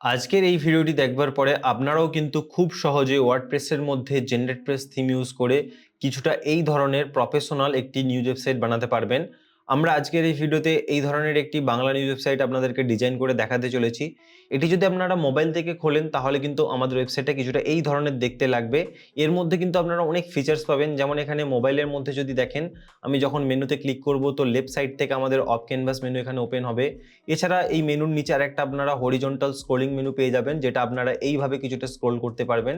আজকের এই ভিডিওটি দেখবার পরে আপনারাও কিন্তু খুব সহজে ওয়ার্ডপ্রেসের মধ্যে জেনারেটপ্রেস থিম ইউজ করে কিছুটা এই ধরনের প্রফেশনাল একটি নিউজ ওয়েবসাইট বানাতে পারবেন। আমরা আজকের এই ভিডিওতে এই ধরনের একটি বাংলা নিউজ ওয়েবসাইট আপনাদেরকে ডিজাইন করে দেখাতে চলেছি। এটি যদি আপনারা মোবাইল থেকে খোলেন তাহলে কিন্তু আমাদের ওয়েবসাইটটা কিছুটা এই ধরনের দেখতে লাগবে। এর মধ্যে কিন্তু আপনারা অনেক ফিচার্স পাবেন, যেমন এখানে মোবাইলের মধ্যে যদি দেখেন, আমি যখন মেনুতে ক্লিক করব তো লেফট সাইড থেকে আমাদের অফ ক্যানভাস মেনু এখানে ওপেন হবে। এছাড়া এই মেনুর নিচে আরেকটা আপনারা হরিজন্টাল স্ক্রোলিং মেনু পেয়ে যাবেন, যেটা আপনারা এইভাবে কিছুটা স্ক্রোল করতে পারবেন।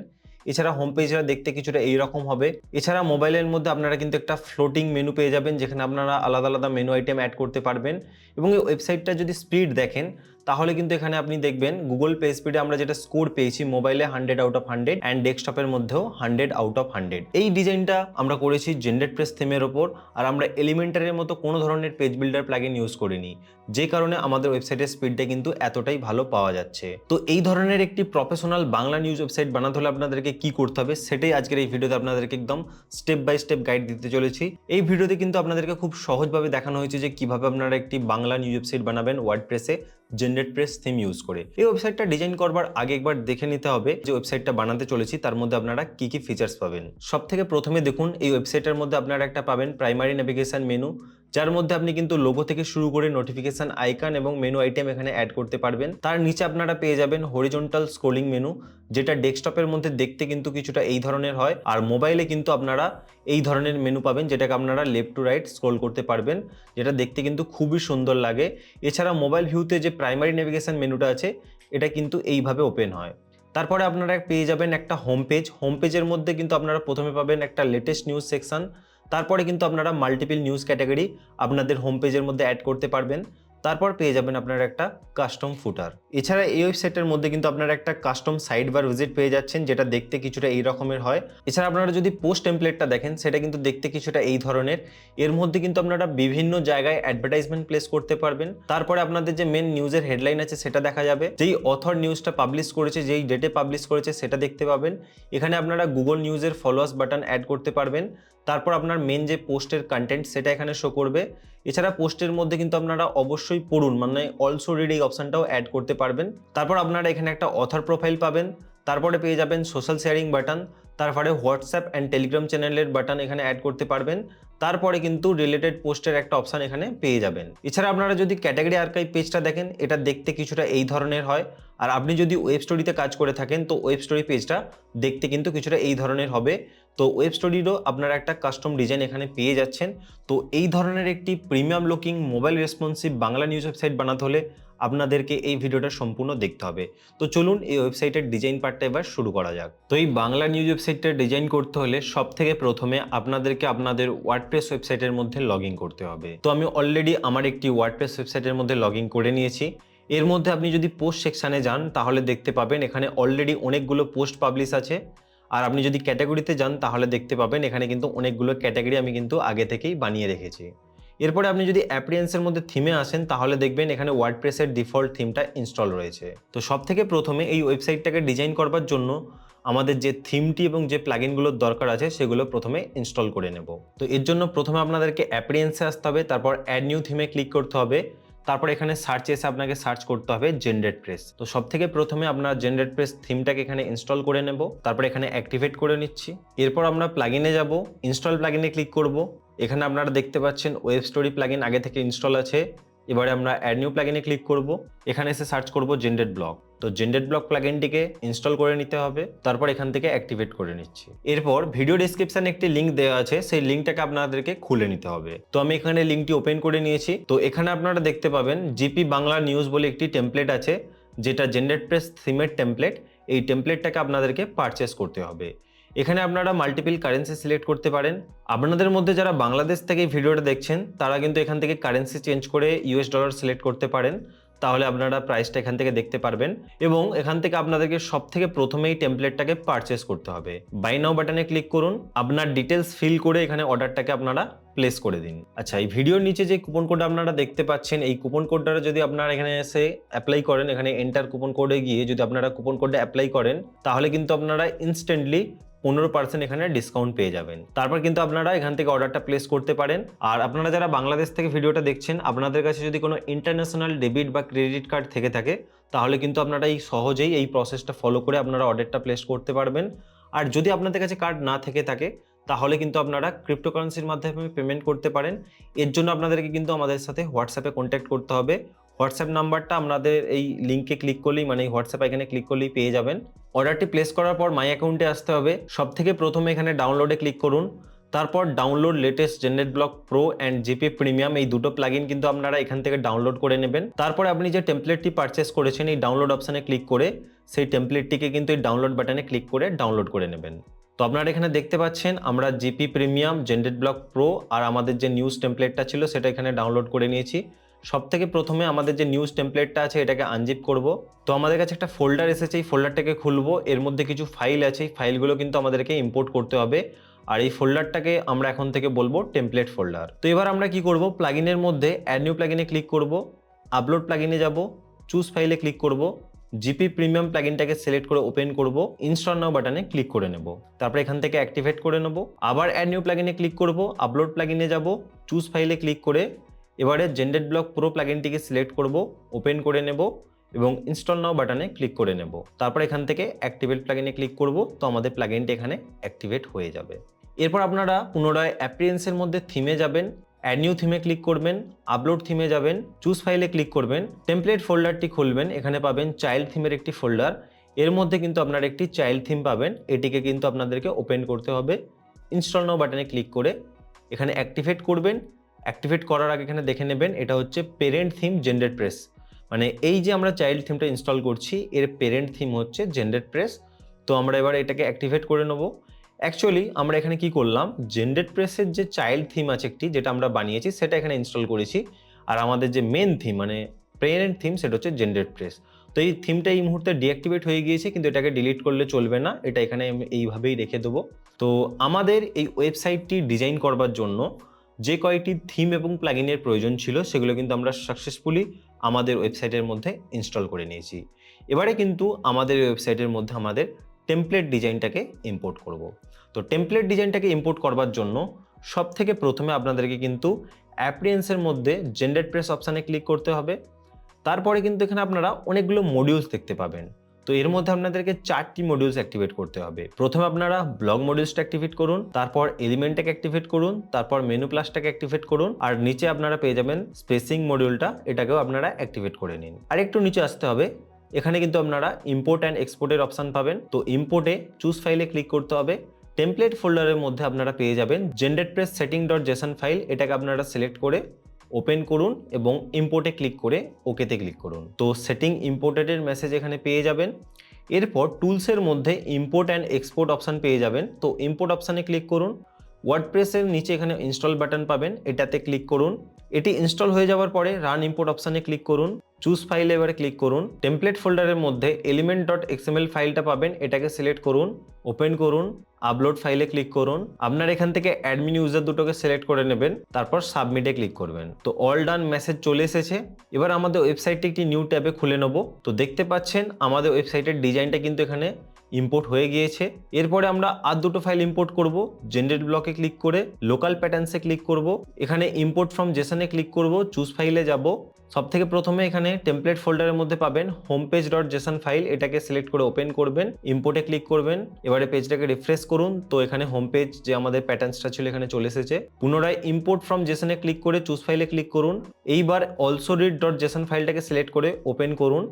এছাড়া হোম পেজটা দেখতে কিছুটা এইরকম হবে। এছাড়া মোবাইলের মধ্যে আপনারা কিন্তু একটা ফ্লোটিং মেনু পেয়ে যাবেন, যেখানে আপনারা আলাদা আলাদা মেনু আইটেম অ্যাড করতে পারবেন। এবং এই ওয়েবসাইটটা যদি স্পিড দেখেন তাহলে কিন্তু এখানে আপনি দেখবেন গুগল পে স্পিডে আমরা যেটা স্কোর পেয়েছি মোবাইলে 100/100 অ্যান্ড ডেস্কটপের মধ্যেও 100/100। এই ডিজাইনটা আমরা করেছি জেনারেটপ্রেস থিমের ওপর, আর আমরা এলিমেন্টারের মতো কোনো ধরনের পেজ বিল্ডার প্লাগইন ইউজ করিনি, যে কারণে আমাদের ওয়েবসাইটের স্পিডটা কিন্তু এতটাই ভালো পাওয়া যাচ্ছে। তো এই ধরনের একটি প্রফেশনাল বাংলা নিউজ ওয়েবসাইট বানাতে হলে আপনাদেরকে কি করতে হবে সেটাই আজকের এই ভিডিওতে আপনাদেরকে একদম স্টেপ বাই স্টেপ গাইড দিতে চলেছি। এই ভিডিওতে কিন্তু আপনাদেরকে খুব সহজভাবে দেখানো হয়েছে যে কিভাবে আপনারা একটি বাংলা নিউজ ওয়েবসাইট বানাবেন ওয়ার্ডপ্রেসে জেনারেটপ্রেস থিম ইউজ করে। এই ওয়েবসাইটটা ডিজাইন করবার আগে একবার দেখে নিতে হবে যে ওয়েবসাইটটা বানাতে চলেছি তার মধ্যে আপনারা কি কি ফিচার্স পাবেন। সব থেকে প্রথমে দেখুন, এই ওয়েবসাইটের মধ্যে আপনারা একটা পাবেন প্রাইমারি নেভিগেশন মেনু, যার মধ্যে আপনি কিন্তু লোগো থেকে শুরু করে নোটিফিকেশন আইকন এবং মেনু আইটেম এখানে অ্যাড করতে পারবেন। তার নিচে আপনারা পেয়ে যাবেন হরিজন্টাল স্ক্রোলিং মেনু, যেটা ডেস্কটপের মধ্যে দেখতে কিন্তু কিছুটা এই ধরনের হয়, আর মোবাইলে কিন্তু আপনারা এই ধরনের মেনু পাবেন যেটাকে আপনারা লেফট টু রাইট স্ক্রোল করতে পারবেন, যেটা দেখতে কিন্তু খুবই সুন্দর লাগে। এছাড়া মোবাইল ভিউতে যে প্রাইমারি নেভিগেশন মেনুটা আছে এটা কিন্তু এইভাবে ওপেন হয়। তারপরে আপনারা পেয়ে যাবেন একটা হোম পেজ। হোম পেজের মধ্যে কিন্তু আপনারা প্রথমে পাবেন একটা লেটেস্ট নিউজ সেকশন, তারপরে কিন্তু আপনারা মাল্টিপল নিউজ ক্যাটাগরি আপনাদের হোম পেজের মধ্যে অ্যাড করতে পারবেন। তারপর পেয়ে যাবেন আপনারা একটা কাস্টম ফুটার। এছাড়া এই ওয়েবসাইটের মধ্যে কিন্তু আপনারা একটা কাস্টম সাইট বার ভিজিট পেয়ে যাচ্ছেন, যেটা দেখতে কিছুটা এই রকমের হয়। এছাড়া আপনারা যদি পোস্ট টেমপ্লেটটা দেখেন সেটা কিন্তু দেখতে কিছুটা এই ধরনের। এর মধ্যে কিন্তু আপনারা বিভিন্ন জায়গায় অ্যাডভার্টাইজমেন্ট প্লেস করতে পারবেন। তারপরে আপনাদের যে মেন নিউজের হেডলাইন আছে সেটা দেখা যাবে, যেই অথর নিউজটা পাবলিশ করেছে, যেই ডেটে পাবলিশ করেছে সেটা দেখতে পাবেন। এখানে আপনারা গুগল নিউজের ফলোয়ার্স বাটন অ্যাড করতে পারবেন। তারপর আপনার মেন যে পোস্টের কন্টেন্ট সেটা এখানে শো করবে। এছাড়া পোস্টের মধ্যে কিন্তু আপনারা অবশ্যই পড়ুন মানে অলসো রিড এই অপশনটাও অ্যাড করতে পারবেন। তারপর আপনারা এখানে একটা অথর প্রোফাইল পাবেন। তারপরে পেয়ে যাবেন সোশ্যাল শেয়ারিং বাটন, তারপরে হোয়াটসঅ্যাপ অ্যান্ড টেলিগ্রাম চ্যানেলের বাটন এখানে অ্যাড করতে পারবেন। তারপরে কিন্তু রিলেটেড পোস্টের একটা অপশন এখানে পেয়ে যাবেন। এছাড়া আপনারা যদি ক্যাটাগরি আর্কাইভ পেজটা দেখেন এটা দেখতে কিছুটা এই ধরনের হয়, আর আপনি যদি ওয়েব স্টোরিতে কাজ করে থাকেন তো ওয়েব স্টোরি পেজটা দেখতে কিন্তু কিছুটা এই ধরনের হবে। তো ওয়েব স্টোরিরও আপনারা একটা কাস্টম ডিজাইন এখানে পেয়ে যাচ্ছেন। তো এই ধরনের একটি premium looking mobile responsive Bangla news website বানাতে হলে আপনাদেরকে এই ভিডিওটা সম্পূর্ণ দেখতে হবে। তো চলুন এই ওয়েবসাইটের ডিজাইন পার্টটা এবার শুরু করা যাক। তো এই বাংলা নিউজ ওয়েবসাইটটা ডিজাইন করতে হলে সব থেকে প্রথমে আপনাদেরকে আপনাদের ওয়ার্ডপ্রেস ওয়েবসাইটের মধ্যে লগ ইন করতে হবে। তো আমি অলরেডি আমার একটি ওয়ার্ডপ্রেস ওয়েবসাইটের মধ্যে লগ ইন করে নিয়েছি। এর মধ্যে আপনি যদি পোস্ট সেকশানে যান তাহলে দেখতে পাবেন এখানে অলরেডি অনেকগুলো পোস্ট পাবলিশ আছে। আর আপনি যদি ক্যাটাগরিতে যান তাহলে দেখতে পাবেন এখানে কিন্তু অনেকগুলো ক্যাটাগরি আমি কিন্তু আগে থেকেই বানিয়ে রেখেছি। এরপরে আপনি যদি অ্যাপিয়ারেন্সের মধ্যে থিমে আসেন তাহলে দেখবেন এখানে ওয়ার্ডপ্রেসের ডিফল্ট থিমটা ইনস্টল রয়েছে। তো সব থেকে প্রথমে এই ওয়েবসাইটটাকে ডিজাইন করবার জন্য আমাদের যে থিমটি এবং যে প্লাগইনগুলোর দরকার আছে সেগুলো প্রথমে ইনস্টল করে নেব। তো এর জন্য প্রথমে আপনাদেরকে অ্যাপিয়ারেন্সে আসতে হবে, তারপর অ্যাড নিউ থিমে ক্লিক করতে হবে। তারপর এখানে সার্চ এসে আপনাকে সার্চ করতে হবে জেনারেটপ্রেস। তো সব থেকে প্রথমে আপনার জেনারেটপ্রেস থিমটাকে এখানে ইনস্টল করে নেব, তারপর এখানে অ্যাক্টিভেট করে নিচ্ছি। এরপর আমরা প্লাগইনে যাব, ইনস্টল প্লাগইনে ক্লিক করব। এখানে আপনারা দেখতে পাচ্ছেন ওয়েব স্টোরি প্লাগইন আগে থেকে ইনস্টল আছে। এবারে আমরা অ্যাড নিউ প্লাগইনে ক্লিক করব, এখানে এসে সার্চ করব জেনারেট ব্লক। তো জেনারেট ব্লক প্লাগইনটিকে ইনস্টল করে নিতে হবে, তারপর এখান থেকে অ্যাক্টিভেট করে নিচ্ছি। এরপর ভিডিও ডেসক্রিপশনে একটি লিঙ্ক দেওয়া আছে, সেই লিঙ্কটাকে আপনাদেরকে খুলে নিতে হবে। তো আমি এখানে লিঙ্কটি ওপেন করে নিয়েছি। তো এখানে আপনারা দেখতে পাবেন জিপি বাংলা নিউজ বলে একটি টেমপ্লেট আছে, যেটা জেনারেটপ্রেস থিমের টেমপ্লেট। এই টেমপ্লেটটাকে আপনাদেরকে পারচেস করতে হবে। এখানে আপনারা মাল্টিপল কারেন্সি সিলেক্ট করতে পারেন। আপনাদের মধ্যে যারা বাংলাদেশ থেকে এই ভিডিওটা দেখছেন তারা কিন্তু এখান থেকে কারেন্সি চেঞ্জ করে ইউএস ডলার সিলেক্ট করতে পারেন, তাহলে আপনারা প্রাইসটা এখান থেকে দেখতে পারবেন। এবং এখান থেকে আপনাদেরকে সব থেকে প্রথমেই টেমপ্লেটটাকে পারচেস করতে হবে। বাই নাও বাটনে ক্লিক করুন, আপনার ডিটেলস ফিল করে এখানে অর্ডারটাকে আপনারা প্লেস করে দিন। আচ্ছা, এই ভিডিওর নিচে যে কুপন কোড আপনারা দেখতে পাচ্ছেন এই কুপন কোডটা যদি আপনারা এখানে এসে অ্যাপ্লাই করেন, এখানে এন্টার কুপন কোডে গিয়ে যদি আপনারা কুপন কোডটা অ্যাপ্লাই করেন তাহলে কিন্তু আপনারা ইনস্ট্যান্টলি 15% এখানে ডিসকাউন্ট পেয়ে যাবেন। তারপর কিন্তু আপনারা এখান থেকে অর্ডারটা প্লেস করতে পারেন। আর আপনারা যারা বাংলাদেশ থেকে ভিডিওটা দেখছেন, আপনাদের কাছে যদি কোনো ইন্টারন্যাশনাল ডেবিট বা ক্রেডিট কার্ড থেকে থাকে, তাহলে কিন্তু আপনারা সহজেই এই প্রসেসটা ফলো করে আপনারা অর্ডারটা প্লেস করতে পারবেন। আর যদি আপনাদের কাছে কার্ড না থেকে থাকে, তাহলে কিন্তু আপনারা ক্রিপ্টোকারেন্সির মাধ্যমে পেমেন্ট করতে পারেন। এর জন্য আপনাদেরকে কিন্তু আমাদের সাথে হোয়াটসঅ্যাপে কন্ট্যাক্ট করতে হবে। হোয়াটসঅ্যাপ নাম্বারটা আপনাদের এই লিঙ্কে ক্লিক করলেই, মানে এই হোয়াটসঅ্যাপ এখানে ক্লিক করলেই পেয়ে যাবেন। অর্ডারটি প্লেস করার পর মাই অ্যাকাউন্টে আসতে হবে। সবথেকে প্রথমে এখানে ডাউনলোডে ক্লিক করুন। তারপর download latest generate block pro and GP premium, এই দুটো প্লাগইন কিন্তু আপনারা এখান থেকে ডাউনলোড করে নেবেন। তারপরে আপনি যে টেমপ্লেটটি পারচেস করেছেন, এই ডাউনলোড অপশানে ক্লিক করে সেই টেমপ্লেটটিকে কিন্তু এই ডাউনলোড বাটনে ক্লিক করে ডাউনলোড করে নেবেন। তো আপনারা এখানে দেখতে পাচ্ছেন আমরা GP premium, generate block pro আর আমাদের যে নিউজ টেমপ্লেটটা ছিল সেটা এখানে ডাউনলোড করে নিয়েছি। সবথেকে প্রথমে আমাদের যে নিউজ টেমপ্লেটটা আছে এটাকে আনজিপ করব। তো আমাদের কাছে একটা ফোল্ডার এসেছে, এই ফোল্ডারটাকে খুলবো। এর মধ্যে কিছু ফাইল আছে, এই ফাইলগুলো কিন্তু আমাদেরকে ইম্পোর্ট করতে হবে। আর এই ফোল্ডারটাকে আমরা এখন থেকে বলবো টেমপ্লেট ফোল্ডার। তো এবার আমরা কি করব, প্লাগইনের মধ্যে অ্যাড নিউ প্লাগইনে ক্লিক করব, আপলোড প্লাগইনে যাব, চুজ ফাইলে ক্লিক করব, জিপি প্রিমিয়াম প্লাগইনটাকে সিলেক্ট করে ওপেন করব, ইনস্টল নাও বাটনে ক্লিক করে নেব। তারপর এখান থেকে অ্যাক্টিভেট করে নেব। আবার অ্যাড নিউ প্লাগইনে ক্লিক করব, আপলোড প্লাগইনে যাব, চুজ ফাইলে ক্লিক করে এবারে জেনারেট ব্লক প্রো প্লাগইনটিকে সিলেক্ট করব, ওপেন করে নেব এবং ইনস্টল নাও বাটনে ক্লিক করে নেব। তারপর এখান থেকে অ্যাক্টিভেট প্লাগইনে ক্লিক করব। তো আমাদের প্লাগইনটি এখানে অ্যাক্টিভেট হয়ে যাবে। এরপর আপনারা পুনরায় অ্যাপিয়ারেন্সের মধ্যে থিমে যাবেন, অ্যাড নিউ থিমে ক্লিক করবেন, আপলোড থিমে যাবেন, চুজ ফাইলে ক্লিক করবেন, টেমপ্লেট ফোল্ডারটি খুলবেন। এখানে পাবেন চাইল্ড থিমের একটি ফোল্ডার। এর মধ্যে কিন্তু আপনারা একটি চাইল্ড থিম পাবেন, এটিকে কিন্তু আপনাদেরকে ওপেন করতে হবে। ইনস্টল নাও বাটনে ক্লিক করে এখানে অ্যাক্টিভেট করবেন। অ্যাক্টিভেট করার আগে এখানে দেখে নেবেন এটা হচ্ছে পেরেন্ট থিম জেনারেট প্রেস, মানে এই যে আমরা চাইল্ড থিমটা ইনস্টল করছি এর পেরেন্ট থিম হচ্ছে জেনারেট প্রেস। তো আমরা এবার এটাকে অ্যাক্টিভেট করে নেব। অ্যাকচুয়ালি আমরা এখানে কি করলাম, জেনারেট প্রেসের যে চাইল্ড থিম আছে একটি, যেটা আমরা বানিয়েছি সেটা এখানে ইনস্টল করেছি। আর আমাদের যে মেন থিম মানে পেরেন্ট থিম সেটা হচ্ছে জেনারেট প্রেস। তো এই থিমটা এই মুহূর্তে ডিঅ্যাক্টিভেট হয়ে গিয়েছে, কিন্তু এটাকে ডিলিট করলে চলবে না, এটা এখানে আমি এইভাবেই রেখে দেবো। তো আমাদের এই ওয়েবসাইটটি ডিজাইন করবার জন্য যে কয়েকটি থিম এবং প্লাগইনের প্রয়োজন ছিল সেগুলো কিন্তু আমরা সাকসেসফুলি আমাদের ওয়েবসাইটের মধ্যে ইনস্টল করে নিয়েছি। এবারে কিন্তু আমাদের ওয়েবসাইটের মধ্যে আমাদের টেমপ্লেট ডিজাইনটাকে ইম্পোর্ট করব। তো টেমপ্লেট ডিজাইনটাকে ইম্পোর্ট করবার জন্য সবথেকে প্রথমে আপনাদেরকে কিন্তু অ্যাপিয়ারেন্সের মধ্যে জেনারেট প্রেস অপশানে ক্লিক করতে হবে। তারপরে কিন্তু এখানে আপনারা অনেকগুলো মডিউলস দেখতে পাবেন। তো এর মধ্যে আপনাদেরকে 4টি মডিউলস অ্যাক্টিভেট করতে হবে। প্রথমে আপনারা ব্লগ মডিউলসটা অ্যাক্টিভেট করুন, তারপর এলিমেন্টটাকে অ্যাক্টিভেট করুন, তারপর মেনু প্লাসটাকে অ্যাক্টিভেট করুন, আর নিচে আপনারা পেয়ে যাবেন স্পেসিং মডিউলটা, এটাকেও আপনারা অ্যাক্টিভেট করে নিন। আর একটু নিচে আসতে হবে, এখানে কিন্তু আপনারা ইম্পোর্ট অ্যান্ড এক্সপোর্টের অপশান পাবেন। তো ইম্পোর্টে চুজ ফাইলে ক্লিক করতে হবে। টেমপ্লেট ফোল্ডারের মধ্যে আপনারা পেয়ে যাবেন generate press setting dot Jason file, এটাকে আপনারা সিলেক্ট করে ওপেন করুন এবং ইম্পোর্টে ক্লিক করে ওকেতে ক্লিক করুন। তো সেটিং ইম্পোর্টেডের মেসেজ এখানে পেয়ে যাবেন। এরপর টুলসের মধ্যে ইম্পোর্ট অ্যান্ড এক্সপোর্ট অপশান পেয়ে যাবেন। তো ইম্পোর্ট অপশানে ক্লিক করুন। ওয়ার্ডপ্রেসের নিচে এখানে ইনস্টল বাটন পাবেন, এটাতে ক্লিক করুন। এটি ইনস্টল হয়ে যাওয়ার পরে রান ইম্পোর্ট অপশানে ক্লিক করুন, চুজ ফাইলে এবারে ক্লিক করুন। টেমপ্লেট ফোল্ডারের মধ্যে এলিমেন্ট ডট এক্সএমএল ফাইলটা পাবেন, এটাকে সিলেক্ট করুন, ওপেন করুন, আপলোড ফাইলে ক্লিক করুন। আপনার এখান থেকে অ্যাডমিন ইউজার দুটোকে সিলেক্ট করে নেবেন, তারপর সাবমিটে ক্লিক করবেন। তো অল ডান মেসেজ চলে এসেছে। এবার আমাদের ওয়েবসাইটটি একটি নিউ ট্যাবে খুলে নেব। তো দেখতে পাচ্ছেন আমাদের ওয়েবসাইটের ডিজাইনটা কিন্তু এখানে ইম্পোর্ট হয়ে গিয়েছে। এরপরে আমরা আর দুটো ফাইল ইম্পোর্ট করব। জেনারেট ব্লকে ক্লিক করে লোকাল প্যাটার্নসে ক্লিক করব, এখানে ইম্পোর্ট ফ্রম জেসনে ক্লিক করব, চুজ ফাইলে যাব। সবথেকে প্রথমে এখানে টেমপ্লেট ফোল্ডারের মধ্যে পাবেন home page dot Jason file, এটাকে সিলেক্ট করে ওপেন করবেন, ইম্পোর্টে ক্লিক করবেন। এবারে পেজটাকে রিফ্রেশ করুন। তো এখানে হোম পেজ যে আমাদের প্যাটার্নসটা ছিল এখানে চলে এসেছে। পুনরায় ইম্পোর্ট ফ্রম জেসনে ক্লিক করে চুজ ফাইলে ক্লিক করুন। এইবার অলসো রিড ডট জেসন ফাইলটাকে সিলেক্ট করে ওপেন করুন,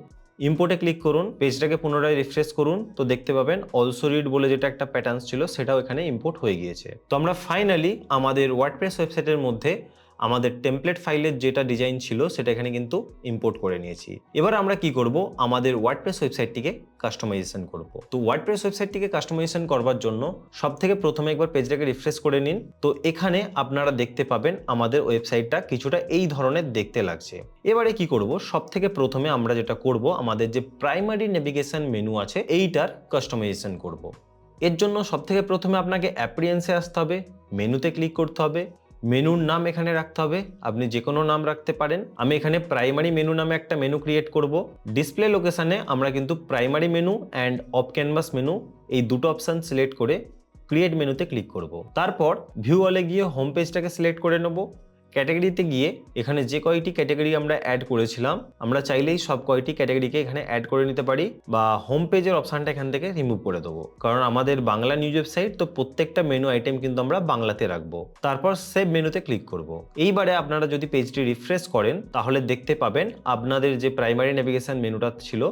ইম্পোর্টে ক্লিক করুন, পেজটাকে পুনরায় রিফ্রেশ করুন। তো দেখতে পাবেন অলসো রিড বলে যেটা একটা প্যাটার্ন ছিল সেটাও এখানে ইম্পোর্ট হয়ে গিয়েছে। তো আমরা ফাইনালি আমাদের ওয়ার্ডপ্রেস ওয়েবসাইটের মধ্যে আমাদের টেমপ্লেট ফাইলের যেটা ডিজাইন ছিল সেটা এখানে কিন্তু ইম্পোর্ট করে নিয়েছি। এবার আমরা কি করব, আমাদের ওয়ার্ডপ্রেস ওয়েবসাইটটিকে কাস্টমাইজেশন করব। তো ওয়ার্ডপ্রেস ওয়েবসাইটটিকে কাস্টমাইজেশন করবার জন্য সবথেকে প্রথমে একবার পেজটাকে রিফ্রেশ করে নিন। তো এখানে আপনারা দেখতে পাবেন আমাদের ওয়েবসাইটটা কিছুটা এই ধরনের দেখতে লাগছে। এবারে কি করব, সবথেকে প্রথমে আমরা যেটা করব, আমাদের যে প্রাইমারি নেভিগেশন মেনু আছে এইটার কাস্টমাইজেশন করব। এর জন্য সবথেকে প্রথমে আপনাকে অ্যাপিয়ারেন্সে আসতে হবে, মেনুতে ক্লিক করতে হবে, মেনুর নাম এখানে রাখতে হবে, আপনি যে কোনো নাম রাখতে পারেন। আমি এখানে প্রাইমারি মেনু নামে একটা মেনু ক্রিয়েট করব। ডিসপ্লে লোকেশনে আমরা কিন্তু primary menu and of canvas menu এই দুটো অপশান সিলেক্ট করে ক্রিয়েট মেনুতে ক্লিক করব। তারপর ভিউ অলে গিয়ে হোম পেজটাকে সিলেক্ট করে নেব। ক্যাটাগরিতে গিয়ে এখানে যে কয়টি ক্যাটাগরি আমরা অ্যাড করেছিলাম আমরা চাইলেই সব কয়টি ক্যাটাগরিকে এখানে অ্যাড করে নিতে পারি, বা হোম পেজের অপশানটা এখান থেকে রিমুভ করে দেবো, কারণ আমাদের বাংলা নিউজ ওয়েবসাইট তো প্রত্যেকটা মেনু আইটেম কিন্তু আমরা বাংলাতে রাখবো। তারপর সেভ মেনুতে ক্লিক করব। এইবারে আপনারা যদি পেজটি রিফ্রেশ করেন তাহলে দেখতে পাবেন আপনাদের যে প্রাইমারি নেভিগেশন মেনুটা ছিল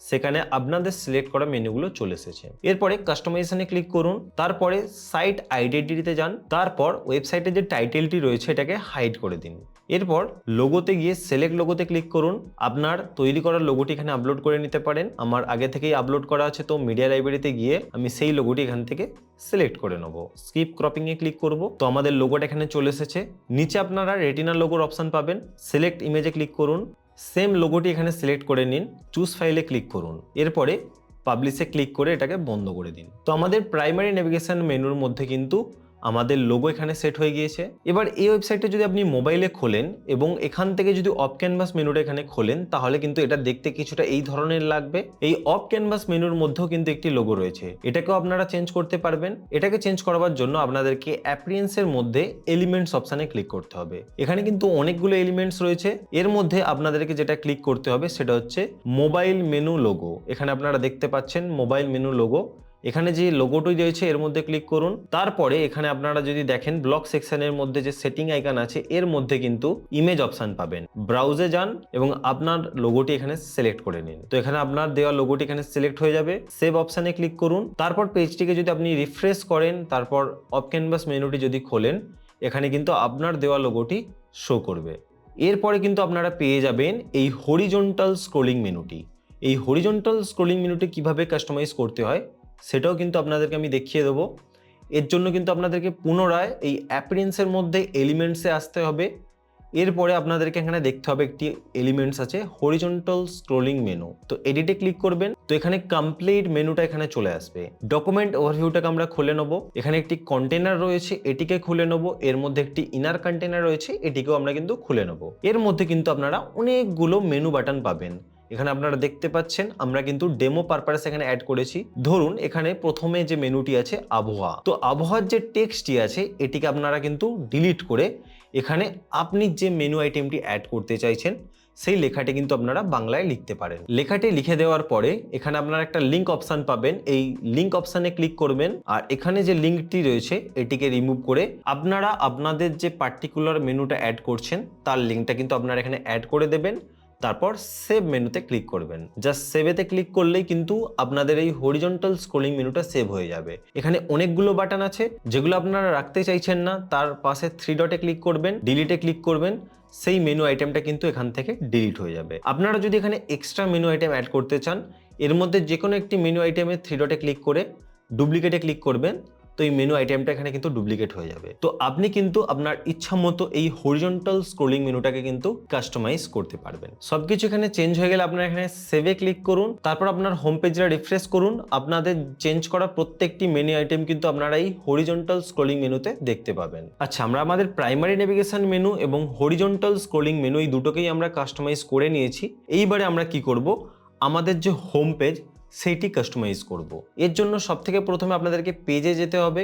সেখানে আপনাদের সিলেক্ট করা মেনুগুলো চলে এসেছে। এরপরে কাস্টমাইজেশনে ক্লিক করুন, তারপরে সাইট আইডেন্টিটিতে যান, তারপর ওয়েবসাইটের যে টাইটেলটি রয়েছে এটাকে হাইড করে দিন। এরপর লোগোতে গিয়ে সিলেক্ট লোগোতে ক্লিক করুন। আপনার তৈরি করা লোগোটি এখানে আপলোড করে নিতে পারেন। আমার আগে থেকেই আপলোড করা আছে, তো মিডিয়া লাইব্রেরিতে গিয়ে আমি সেই লোগোটি এখান থেকে সিলেক্ট করে নেব। স্কিপ ক্রপিং এ ক্লিক করব, তো আমাদের লোগোটা এখানে চলে এসেছে। নিচে আপনারা রেটিনা লোগোর অপশন পাবেন, সিলেক্ট ইমেজে ক্লিক করুন, সেম লোগোটি এখানে সিলেক্ট করে নিন, চুজ ফাইলে ক্লিক করুন, এরপরে পাবলিশে ক্লিক করে এটাকে বন্ধ করে দিন। তো আমাদের প্রাইমারি নেভিগেশন মেনুর মধ্যে কিন্তু আমাদের লোগো এখানে সেট হয়ে গিয়েছে। এবার এই ওয়েবসাইটে যদি আপনি মোবাইলে খোলেন এবং এখান থেকে যদি অফ ক্যানভাস মেনুটা এখানে খোলেন তাহলে কিন্তু এটা দেখতে কিছুটা এই ধরনের লাগবে। এই অফ ক্যানভাস মেনুর মধ্যেও কিন্তু একটি লোগো রয়েছে, এটাকেও আপনারা চেঞ্জ করতে পারবেন। এটাকে চেঞ্জ করার জন্য আপনাদেরকে অ্যাপিয়ারেন্সের মধ্যে এলিমেন্টস অপশানে ক্লিক করতে হবে। এখানে কিন্তু অনেকগুলো এলিমেন্টস রয়েছে, এর মধ্যে আপনাদেরকে যেটা ক্লিক করতে হবে সেটা হচ্ছে মোবাইল মেনু লোগো। এখানে আপনারা দেখতে পাচ্ছেন মোবাইল মেনু লোগো, এখানে যে লোগোটি রয়েছে এর মধ্যে ক্লিক করুন। তারপরে এখানে আপনারা যদি দেখেন ব্লক সেকশনের মধ্যে যে সেটিং আইকন আছে এর মধ্যে কিন্তু ইমেজ অপশন পাবেন। ব্রাউজে যান এবং আপনার লোগোটি এখানে সিলেক্ট করে নিন। তো এখানে আপনার দেওয়া লোগোটি এখানে সিলেক্ট হয়ে যাবে। সেভ অপশানে ক্লিক করুন। তারপর পেজটিকে যদি আপনি রিফ্রেশ করেন, তারপর অফ ক্যানভাস মেনুটি যদি খোলেন, এখানে কিন্তু আপনার দেওয়া লোগোটি শো করবে। এরপরে কিন্তু আপনারা পেয়ে যাবেন এই হরিজন্টাল স্ক্রোলিং মেনুটি। এই হরিজন্টাল স্ক্রোলিং মেনুটি কিভাবে কাস্টমাইজ করতে হয় সেটাও কিন্তু আপনাদেরকে আমি দেখিয়ে দেবো। এর জন্য কিন্তু আপনাদেরকে পুনরায় এই অ্যাপিয়ারেন্সের মধ্যে এলিমেন্টসে আসতে হবে। এরপরে আপনাদেরকে এখানে দেখতে হবে একটি এলিমেন্টস আছে হরিজন্টাল স্ক্রোলিং মেনু, তো এডিটে ক্লিক করবেন। তো এখানে কমপ্লিট মেনুটা এখানে চলে আসবে। ডকুমেন্ট ওভারভিউটাকে আমরা খুলে নেব। এখানে একটি কন্টেনার রয়েছে, এটিকে খুলে নেব। এর মধ্যে একটি ইনার কন্টেনার রয়েছে, এটিকেও আমরা কিন্তু খুলে নেব। এর মধ্যে কিন্তু আপনারা অনেকগুলো মেনু বাটন পাবেন। এখানে আপনারা দেখতে পাচ্ছেন আমরা কিন্তু ডেমো পারপাস এখানে অ্যাড করেছি। ধরুন এখানে প্রথমে যে মেনুটি আছে আবহাওয়া, তো আবহাওয়ার যে টেক্সটটি আছে এটিকে আপনারা কিন্তু ডিলিট করে এখানে আপনি যে মেনু আইটেমটি অ্যাড করতে চাইছেন সেই লেখাটি কিন্তু আপনারা বাংলায় লিখতে পারেন। লেখাটি লিখে দেওয়ার পরে এখানে আপনারা একটা লিঙ্ক অপশন পাবেন, এই লিঙ্ক অপশানে ক্লিক করবেন আর এখানে যে লিঙ্কটি রয়েছে এটিকে রিমুভ করে আপনারা আপনাদের যে পার্টিকুলার মেনুটা অ্যাড করছেন তার লিঙ্কটা কিন্তু আপনারা এখানে অ্যাড করে দেবেন। তারপর সেভ মেনুতে ক্লিক করবেন। জাস্ট সেভেতে ক্লিক করলেই কিন্তু আপনাদের এই হরিজন্টাল স্ক্রোলিং মেনুটা সেভ হয়ে যাবে। এখানে অনেকগুলো বাটন আছে, যেগুলো আপনারা রাখতে চাইছেন না তার পাশে 3 ডটে ক্লিক করবেন, ডিলিটে ক্লিক করবেন, সেই মেনু আইটেমটা কিন্তু এখান থেকে ডিলিট হয়ে যাবে। আপনারা যদি এখানে এক্সট্রা মেনু আইটেম অ্যাড করতে চান এর মধ্যে যে কোনো একটি মেনু আইটেমে 3 ডটে ক্লিক করে ডুপ্লিকেটে ক্লিক করবেন, তো এই মেনু আইটেমটা এখানে কিন্তু ডুপ্লিকেট হয়ে যাবে। তো আপনি কিন্তু আপনার ইচ্ছা মতো এই হরিজন্টাল স্ক্রোলিং মেনুটাকে কিন্তু কাস্টমাইজ করতে পারবেন। সবকিছু এখানে চেঞ্জ হয়ে গেলে আপনারা এখানে সেভে ক্লিক করুন, তারপর আপনার হোম পেজটা রিফ্রেশ করুন। আপনাদের চেঞ্জ করা প্রত্যেকটি মেনু আইটেম কিন্তু আপনারা এই হরিজন্টাল স্ক্রোলিং মেনুতে দেখতে পাবেন। আচ্ছা, আমরা আমাদের প্রাইমারি নেভিগেশন মেনু এবং হরিজন্টাল স্ক্রোলিং মেনু এই দুটোকেই আমরা কাস্টমাইজ করে নিয়েছি। এইবারে আমরা কি করব, আমাদের যে হোম পেজ সেইটি কাস্টমাইজ করব। এর জন্য সবথেকে প্রথমে আপনাদেরকে পেজে যেতে হবে,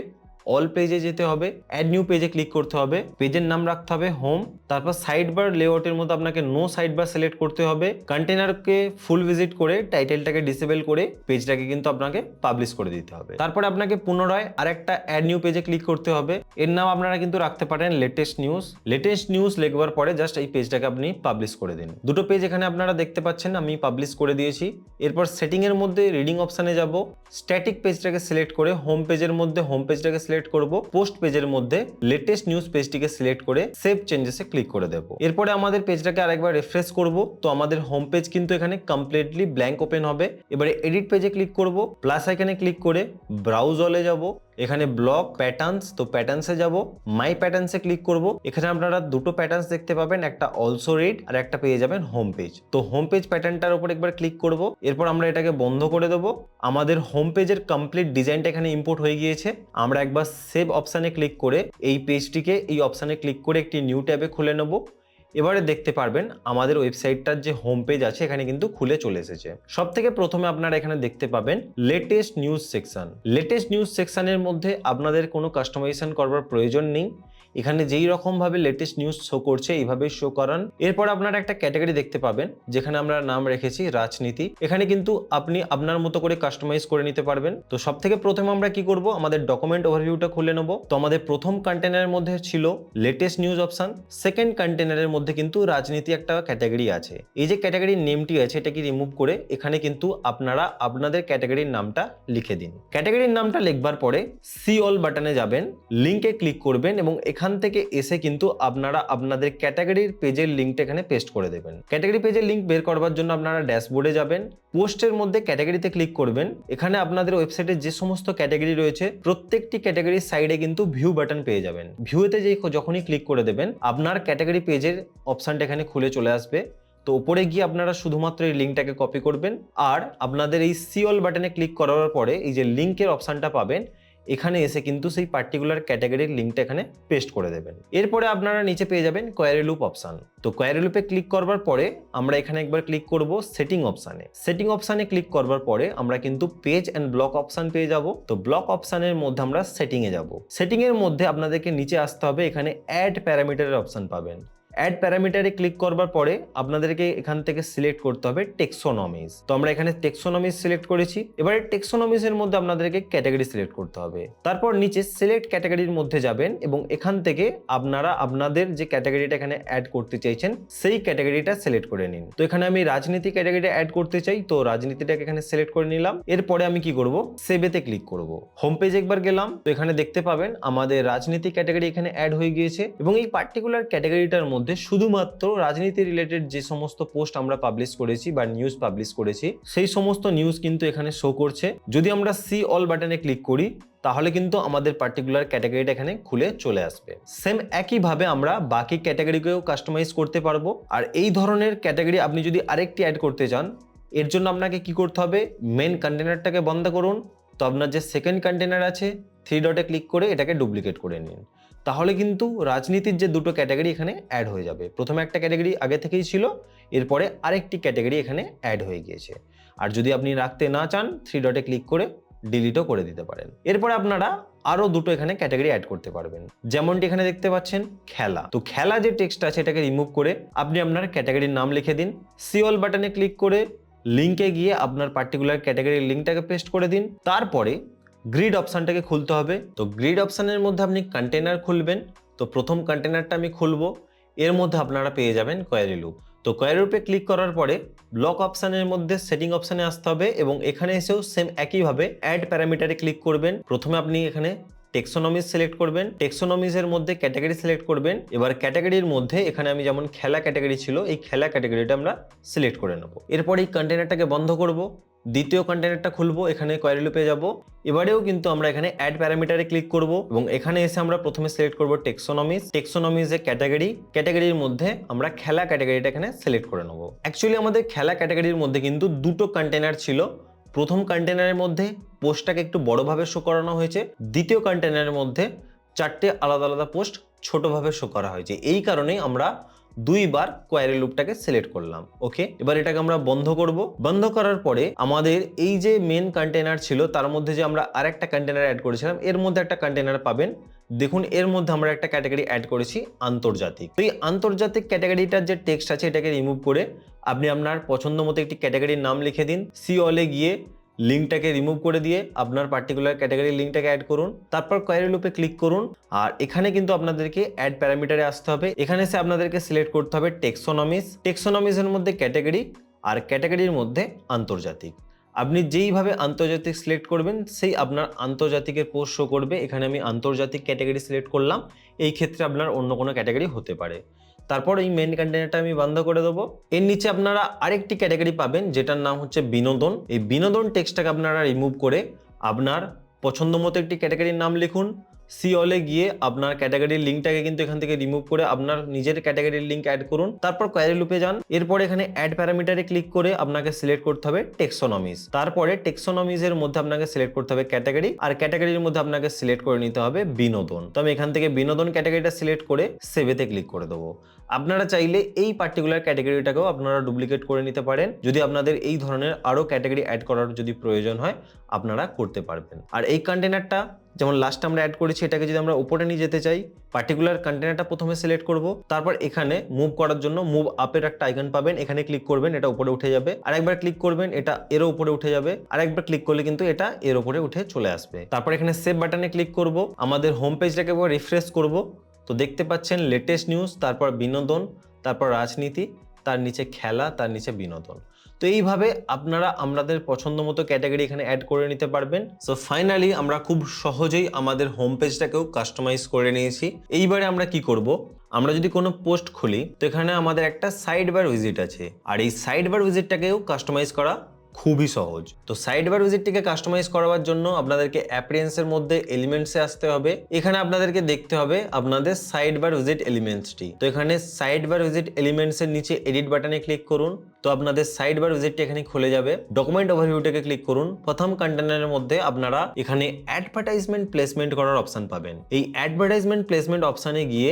অল পেজে যেতে হবে, অ্যাড নিউ পেজে ক্লিক করতে হবে, পেজের নাম রাখতে হবে হোম, তারপর সাইড বার লেআউটের মধ্যে আপনাকে নো সাইড বার সিলেক্ট করতে হবে, কন্টেনারকে ফুল ভিজিট করে টাইটেলটাকে ডিসেবল করে পেজটাকে কিন্তু আপনাকে পাবলিশ করে দিতে হবে। তারপরে আপনাকে পুনরায় আরেকটা অ্যাড নিউ পেজে ক্লিক করতে হবে, এর নাম আপনারা কিন্তু রাখতে পারেন লেটেস্ট নিউজ। লেটেস্ট নিউজ লিখবার পরে জাস্ট এই পেজটাকে আপনি পাবলিশ করে দিন। দুটো পেজ এখানে আপনারা দেখতে পাচ্ছেন আমি পাবলিশ করে দিয়েছি। এরপর সেটিং এর মধ্যে রিডিং অপশনে যাব, স্ট্যাটিক পেজটাকে সিলেক্ট করে হোম পেজের মধ্যে হোম পেজটাকে সিলেক্ট করব, পোস্ট পেজের মধ্যে লেটেস্ট নিউজ পেজটিকে সিলেক্ট করে সেভ চেঞ্জেসে ক্লিক করে দেব। এরপরে আমাদের পেজটাকে আরেকবার রিফ্রেশ করব, তো আমাদের হোম পেজ কিন্তু এখানে কমপ্লিটলি ব্ল্যাঙ্ক ওপেন হবে। এবারে এডিট পেজে ক্লিক করব, প্লাস আইকনে ক্লিক করে ব্রাউজ অলে যাব, এখানে ব্লক প্যাটার্নস, তো প্যাটার্নসে যাব, মাই প্যাটার্নসে ক্লিক করব। এখানে আপনারা দুটো প্যাটার্নস দেখতে পাবেন, একটা অলসো রিড আর একটা পেয়ে যাবেন হোম পেজ। তো হোম পেজ প্যাটার্নটার উপর একবার ক্লিক করব, এরপর আমরা এটাকে বন্ধ করে দেব। আমাদের হোম পেজের কমপ্লিট ডিজাইনটা এখানে ইম্পোর্ট হয়ে গিয়েছে। আমরা একবার সেভ অপশানে ক্লিক করে এই পেজটিকে এই অপশানে ক্লিক করে একটি নিউ ট্যাবে খুলে নেব। এবারে দেখতে পারবেন আমাদের ওয়েবসাইটটার যে হোম পেজ আছে এখানে কিন্তু খুলে চলে এসেছে। সব থেকে প্রথমে আপনারা এখানে দেখতে পাবেন latest news section. Latest news সেকশনের মধ্যে আপনাদের কোনো কাস্টমাইজেশন করবার প্রয়োজন নেই। এখানে যেই রকম ভাবে লেটেস্ট নিউজ শো করছে এইভাবে শো করান। এরপর আপনারা একটা ক্যাটাগরি দেখতে পাবেন যেখানে আমরা নাম রেখেছি রাজনীতি। এখানে কিন্তু আপনি আপনার মতো করে কাস্টমাইজ করে নিতে পারবেন। তো সব থেকে প্রথমে আমরা কি করব, আমাদের ডকুমেন্ট ওভারভিউটা খুলে নেব। তো আমাদের প্রথম কন্টেনারের মধ্যে ছিল লেটেস্ট নিউজ অপশন, সেকেন্ড কন্টেনারের মধ্যে কিন্তু রাজনীতি একটা ক্যাটাগরি আছে। এই যে ক্যাটাগরির নেমটি আছে এটাকে রিমুভ করে এখানে কিন্তু আপনারা আপনাদের ক্যাটাগরির নামটা লিখে দিন। ক্যাটাগরির নামটা লিখবার পরে সি অল বাটনে যাবেন, লিংকে ক্লিক করবেন এবং এখান থেকে এসে কিন্তু আপনারা আপনাদের ক্যাটাগরির পেজের লিংকটা এখানে পেস্ট করে দেবেন। ক্যাটাগরি পেজের লিংক বের করবার জন্য আপনারা ড্যাশবোর্ডে যাবেন, পোস্টের মধ্যে ক্যাটাগরিতে ক্লিক করবেন। এখানে আপনাদের ওয়েবসাইটে যে সমস্ত ক্যাটাগরি রয়েছে প্রত্যেকটি ক্যাটাগরির সাইডে কিন্তু ভিউ বাটন পেয়ে যাবেন। ভিউতে যখনই ক্লিক করে দেবেন আপনার ক্যাটাগরি পেজের অপশনটা এখানে খুলে চলে আসবে। তো উপরে গিয়ে আপনারা শুধুমাত্র এই লিঙ্কটাকে কপি করবেন আর আপনাদের এই সি অল বাটনে ক্লিক করার পরে এই যে লিঙ্কের অপশনটা পাবেন এখানে এসে কিন্তু সেই পার্টিকুলার ক্যাটাগরির লিঙ্কটা এখানে পেস্ট করে দেবেন। এরপরে আপনারা নিচে পেয়ে যাবেন কোয়ারি লুপ অপশন। তো কোয়ারি লুপে ক্লিক করবার পরে আমরা এখানে একবার ক্লিক করব সেটিং অপশানে। সেটিং অপশানে ক্লিক করবার পরে আমরা কিন্তু পেজ অ্যান্ড ব্লক অপশন পেয়ে যাব। তো ব্লক অপশানের মধ্যে আমরা সেটিংয়ে যাব। সেটিংয়ের মধ্যে আপনাদেরকে নিচে আসতে হবে, এখানে অ্যাড প্যারামিটারের অপশন পাবেন। অ্যাড প্যারামিটারে ক্লিক করবার পরে আপনাদেরকে এখান থেকে সিলেক্ট করতে হবে টেক্সোনমিজ। তো আমরা এখানে টেক্সোনমিজ সিলেক্ট করেছি। এবারে টেক্সোনমিজের মধ্যে আপনাদেরকে ক্যাটাগরি সিলেক্ট করতে হবে। তারপর নিচে সিলেক্ট ক্যাটাগরির মধ্যে যাবেন এবং এখান থেকে আপনারা আপনাদের যে ক্যাটাগরিটা এখানে অ্যাড করতে চাইছেন সেই ক্যাটাগরিটা সিলেক্ট করে নিন। তো এখানে আমি রাজনীতি ক্যাটাগরিটা অ্যাড করতে চাই, তো রাজনীতিটাকে এখানে সিলেক্ট করে নিলাম। এরপরে আমি কি করব, সেভেতে ক্লিক করব। হোম পেজ একবার গেলাম, তো এখানে দেখতে পাবেন আমাদের রাজনীতি ক্যাটাগরি এখানে অ্যাড হয়ে গিয়েছে এবং এই পার্টিকুলার ক্যাটাগরিটার মধ্যে শুধুমাত্র রাজনীতি রিলেটেড যে সমস্ত পোস্ট আমরা পাবলিশ করেছি বা নিউজ পাবলিশ করেছি সেই সমস্ত নিউজ কিন্তু এখানে শো করছে। যদি আমরা সি অল বাটনে ক্লিক করি তাহলে কিন্তু আমাদের পার্টিকুলার ক্যাটাগরিটা এখানে খুলে চলে আসবে। সেম একইভাবে আমরা বাকি ক্যাটাগরিকেও কাস্টমাইজ করতে পারবো। আর এই ধরনের ক্যাটাগরি আপনি যদি আরেকটি অ্যাড করতে চান এর জন্য আপনাকে কি করতে হবে, মেন কন্টেনারটাকে বন্ধ করুন। তো আপনার যে সেকেন্ড কন্টেনার আছে 3 ডটে ক্লিক করে এটাকে ডুপ্লিকেট করে নিন। তাহলে কিন্তু রাজনীতির যে দুটো ক্যাটাগরি এখানে অ্যাড হয়ে যাবে। প্রথমে একটা ক্যাটাগরি আগে থেকেই ছিল, এরপরে আরেকটি ক্যাটাগরি এখানে অ্যাড হয়ে গিয়েছে। আর যদি আপনি রাখতে না চান 3 ডটে ক্লিক করে ডিলিটও করে দিতে পারেন। এরপরে আপনারা আরো দুটো এখানে ক্যাটাগরি অ্যাড করতে পারবেন, যেমনটি এখানে দেখতে পাচ্ছেন খেলা। তো খেলা যে টেক্সট আছে এটাকে রিমুভ করে আপনি আপনার ক্যাটাগরির নাম লিখে দিন। সি অল বাটনে ক্লিক করে লিঙ্কে গিয়ে আপনার পার্টিকুলার ক্যাটাগরির লিঙ্কটাকে পেস্ট করে দিন। তারপরে গ্রিড অপশানটাকে খুলতে হবে। তো গ্রিড অপশানের মধ্যে আপনি কন্টেনার খুলবেন। তো প্রথম কন্টেনারটা আমি খুলবো, এর মধ্যে আপনারা পেয়ে যাবেন কোয়ারি লুপ। তো কোয়ারি লুপে ক্লিক করার পরে ব্লক অপশানের মধ্যে সেটিং অপশানে আসতে হবে এবং এখানে এসেও সেম একইভাবে অ্যাড প্যারামিটারে ক্লিক করবেন। প্রথমে আপনি এখানে টেক্সোনমিজ সিলেক্ট করবেন, টেক্সোনমিজের মধ্যে ক্যাটাগরি সিলেক্ট করবেন। এবার ক্যাটাগরির মধ্যে এখানে আমি যেমন খেলা ক্যাটাগরি ছিল এই খেলা ক্যাটাগরিটা আমরা সিলেক্ট করে নেব। এরপর এই কন্টেনারটাকে বন্ধ করব, দ্বিতীয় কন্টেনারটা খুলবো, এখানে কোয়ারি লুপে যাব। এবারেও কিন্তু আমরা এখানে অ্যাড প্যারামিটারে ক্লিক করব এবং এখানে এসে আমরা প্রথমে সিলেক্ট করব টেক্সোনমিজ। টেক্সোনমিজে ক্যাটাগরির মধ্যে আমরা খেলা ক্যাটাগরিটা এখানে সিলেক্ট করে নেব। অ্যাকচুয়ালি আমাদের খেলা ক্যাটাগরির মধ্যে কিন্তু দুটো কন্টেনার ছিল। প্রথম কন্টেনারের মধ্যে পোস্টটাকে একটু বড়ভাবে শো করানো হয়েছে, দ্বিতীয় কন্টেনারের মধ্যে 4টে আলাদা আলাদা পোস্ট ছোটভাবে শো করা হয়েছে। এই কারণেই আমরা দুইবার কোয়ারি লুপটাকে সিলেক্ট করলাম। ওকে, এবার এটাকে আমরা বন্ধ করব। বন্ধ করার পরে আমাদের এই যে মেন কন্টেনার ছিল তার মধ্যে যে আমরা আরেকটা কন্টেনার অ্যাড করেছিলাম এর মধ্যে একটা কন্টেনার পাবেন। দেখুন এর মধ্যে আমরা একটা ক্যাটাগরি অ্যাড করেছি আন্তর্জাতিক। তো এই আন্তর্জাতিক ক্যাটাগরিটার যে টেক্সট আছে এটাকে রিমুভ করে আপনি আপনার পছন্দ মতো একটি ক্যাটাগরির নাম লিখে দিন। সি অলে গিয়ে লিঙ্কটাকে রিমুভ করে দিয়ে আপনার পার্টিকুলার ক্যাটাগরির লিঙ্কটাকে অ্যাড করুন। তারপর কোয়ারি লুপে ক্লিক করুন আর এখানে কিন্তু আপনাদেরকে অ্যাড প্যারামিটারে আসতে হবে। এখানে এসে আপনাদেরকে সিলেক্ট করতে হবে টেক্সোনমিজ। টেক্সোনমিজের মধ্যে ক্যাটাগরি আর ক্যাটাগরির মধ্যে আন্তর্জাতিক। আপনি যেইভাবে আন্তর্জাতিক সিলেক্ট করবেন সেই আপনার আন্তর্জাতিকের পোস্ট শো করবে। এখানে আমি আন্তর্জাতিক ক্যাটাগরি সিলেক্ট করলাম, এই ক্ষেত্রে আপনার অন্য কোনো ক্যাটাগরি হতে পারে। তারপর এই মেন কন্টেনারটা আমি বন্ধ করে দেবো। এর নিচে আপনারা আরেকটি ক্যাটাগরি পাবেন যেটার নাম হচ্ছে বিনোদন। এই বিনোদন টেক্সটটাকে আপনারা রিমুভ করে আপনার পছন্দ মতো একটি ক্যাটাগরির নাম লিখুন। সি অলে গিয়ে আপনার ক্যাটাগরির লিঙ্কটাকে কিন্তু এখান থেকে রিমুভ করে আপনার নিজের ক্যাটাগরির লিঙ্ক অ্যাড করুন। তারপর কোয়ারি লুপে যান। এরপর এখানে অ্যাড প্যারামিটারে ক্লিক করে আপনাকে সিলেক্ট করতে হবে টেক্সোনমিজ। তারপরে টেক্সোনমিজের মধ্যে আপনাকে সিলেক্ট করতে হবে ক্যাটাগরি, আর ক্যাটাগরির মধ্যে আপনাকে সিলেক্ট করে নিতে হবে বিনোদন। তো আমি এখান থেকে বিনোদন ক্যাটাগরিটা সিলেক্ট করে সেভেতে ক্লিক করে দেবো। আপনারা চাইলে এই পার্টিকুলার ক্যাটাগরিটাকেও আপনারা ডুপ্লিকেট করে নিতে পারেন। যদি আপনাদের এই ধরনের আরও ক্যাটাগরি অ্যাড করার যদি প্রয়োজন হয় আপনারা করতে পারবেন। আর এই কন্টেনারটা যেমন লাস্ট আমরা অ্যাড করেছি, এটাকে যদি আমরা উপরে নিয়ে যেতে চাই, পার্টিকুলার কন্টেনারটা প্রথমে সিলেক্ট করব। তারপর এখানে মুভ করার জন্য মুভ আপের একটা আইকন পাবেন, এখানে ক্লিক করবেন, এটা উপরে উঠে যাবে। আরেকবার ক্লিক করবেন, এটা এরও উপরে উঠে যাবে। আরেকবার ক্লিক করলে কিন্তু এটা এর উপরে উঠে চলে আসবে। তারপর এখানে সেভ বাটনে ক্লিক করব। আমাদের হোম পেজটাকে রিফ্রেশ করব। তো দেখতে পাচ্ছেন লেটেস্ট নিউজ, তারপর বিনোদন, তারপর রাজনীতি, তার নিচে খেলা, তার নিচে বিনোদন। তো এইভাবে আপনারা আপনাদের পছন্দ মতো ক্যাটাগরি এখানে অ্যাড করে নিতে পারবেন। সো ফাইনালি আমরা খুব সহজেই আমাদের হোম পেজটাকেও কাস্টমাইজ করে নিয়েছি। এইবারে আমরা কি করব, আমরা যদি কোনো পোস্ট খুলি তো এখানে আমাদের একটা সাইড বার উইজিট আছে, আর এই সাইড বার উইজিটটাকেও কাস্টমাইজ করা খুবই সহজ। তো সাইড বার উইজিটটিকে কাস্টমাইজ করার জন্য আপনাদেরকে অ্যাপিয়ারেন্সের মধ্যে এলিমেন্টসে আসতে হবে। এখানে আপনাদেরকে দেখতে হবে আপনাদের সাইড বার উইজিট এলিমেন্টসটি। তো এখানে সাইড বার উইজিট এলিমেন্টসের নিচে এডিট বাটনে ক্লিক করুন। তো আপনাদের সাইড বার উইজিটটি এখানে খুলে যাবে। ডকুমেন্ট ওভারভিউটাকে ক্লিক করুন। প্রথম কন্টেনারের মধ্যে আপনারা এখানে অ্যাডভার্টাইজমেন্ট প্লেসমেন্ট করার অপশন পাবেন। এই অ্যাডভার্টাইজমেন্ট প্লেসমেন্ট অপশানে গিয়ে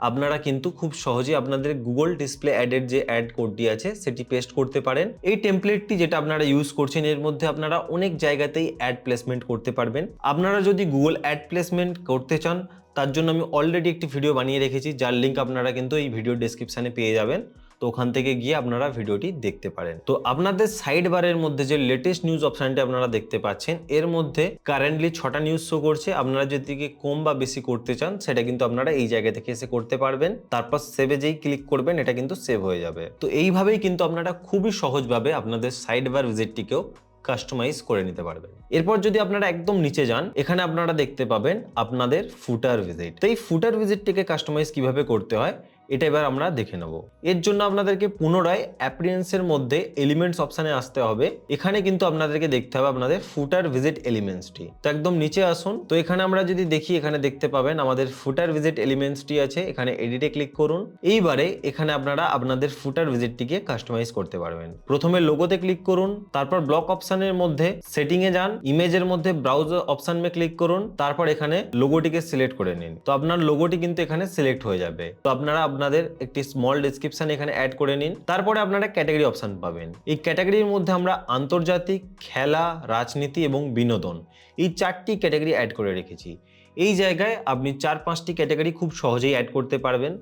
আপনারা কিন্তু খুব সহজেই আপনাদের গুগল ডিসপ্লে অ্যাডের যে অ্যাড কোডটি আছে সেটি পেস্ট করতে পারেন। এই টেমপ্লেটটি যেটা আপনারা ইউজ করছেন এর মধ্যে আপনারা অনেক জায়গাতেই অ্যাড প্লেসমেন্ট করতে পারবেন। আপনারা যদি গুগল অ্যাড প্লেসমেন্ট করতে চান তার জন্য আমি অলরেডি একটি ভিডিও বানিয়ে রেখেছি, যার লিঙ্ক আপনারা কিন্তু এই ভিডিও ডেসক্রিপশানে পেয়ে যাবেন। তো ওখান থেকে গিয়ে আপনারা ভিডিওটি দেখতে পারেন। তো আপনাদের সাইড বারের মধ্যে যে লেটেস্ট নিউজ অপশনটি আপনারা দেখতে পাচ্ছেন, এর মধ্যে কারেন্টলি 6টা নিউজ শো করছে। আপনারা যদি কম বা বেশি করতে চান সেটা কিন্তু আপনারা এই জায়গা থেকে এসে করতে পারবেন। তারপর সেভে যেই ক্লিক করবেন এটা কিন্তু সেভ হয়ে যাবে। তো এইভাবেই কিন্তু আপনারা খুবই সহজভাবে আপনাদের সাইড বার ভিজিটটিকেও কাস্টমাইজ করে নিতে পারবেন। এরপর যদি আপনারা একদম নিচে যান, এখানে আপনারা দেখতে পাবেন আপনাদের ফুটার ভিজিট। তো এই ফুটার ভিজিটটিকে কাস্টমাইজ কিভাবে করতে হয় এটা এবার আমরা দেখে নেব। এর জন্য আপনাদেরকে পুনরায় অ্যাপিয়ারেন্সের মধ্যে এলিমেন্টস অপশানে আসতে হবে। এখানে কিন্তু আপনাদেরকে দেখতে হবে আপনাদের ফুটার ভিজিট এলিমেন্টসটি। তো একদম নিচে আসুন। তো এখানে আমরা যদি দেখি, এখানে দেখতে পাবেন আমাদের ফুটার ভিজিট এলিমেন্টসটি আছে। এখানে এডিটে ক্লিক করুন। এইবারে এখানে আপনারা আপনাদের ফুটার ভিজিটটিকে কাস্টমাইজ করতে পারবেন। প্রথমে লোগোতে ক্লিক করুন, তারপর ব্লক অপশানের মধ্যে সেটিংয়ে যান, ইমেজের মধ্যে ব্রাউজার অপশান মে ক্লিক করুন, তারপর এখানে লোগোটিকে সিলেক্ট করে নিন। তো আপনার লোগোটি কিন্তু এখানে সিলেক্ট হয়ে যাবে। তো আপনারা আপনাদের একটি স্মল ডেসক্রিপশন এখানে অ্যাড করে নিন। তারপরে আপনারা ক্যাটাগরি অপশন পাবেন। এই ক্যাটাগরির মধ্যে আমরা আন্তর্জাতিক, খেলা, রাজনীতি এবং বিনোদন এই 4টি ক্যাটাগরি অ্যাড করে রেখেছি। এই জায়গায় আপনি 4-5টি ক্যাটাগরি খুব সহজেই অ্যাড করতে পারবেন।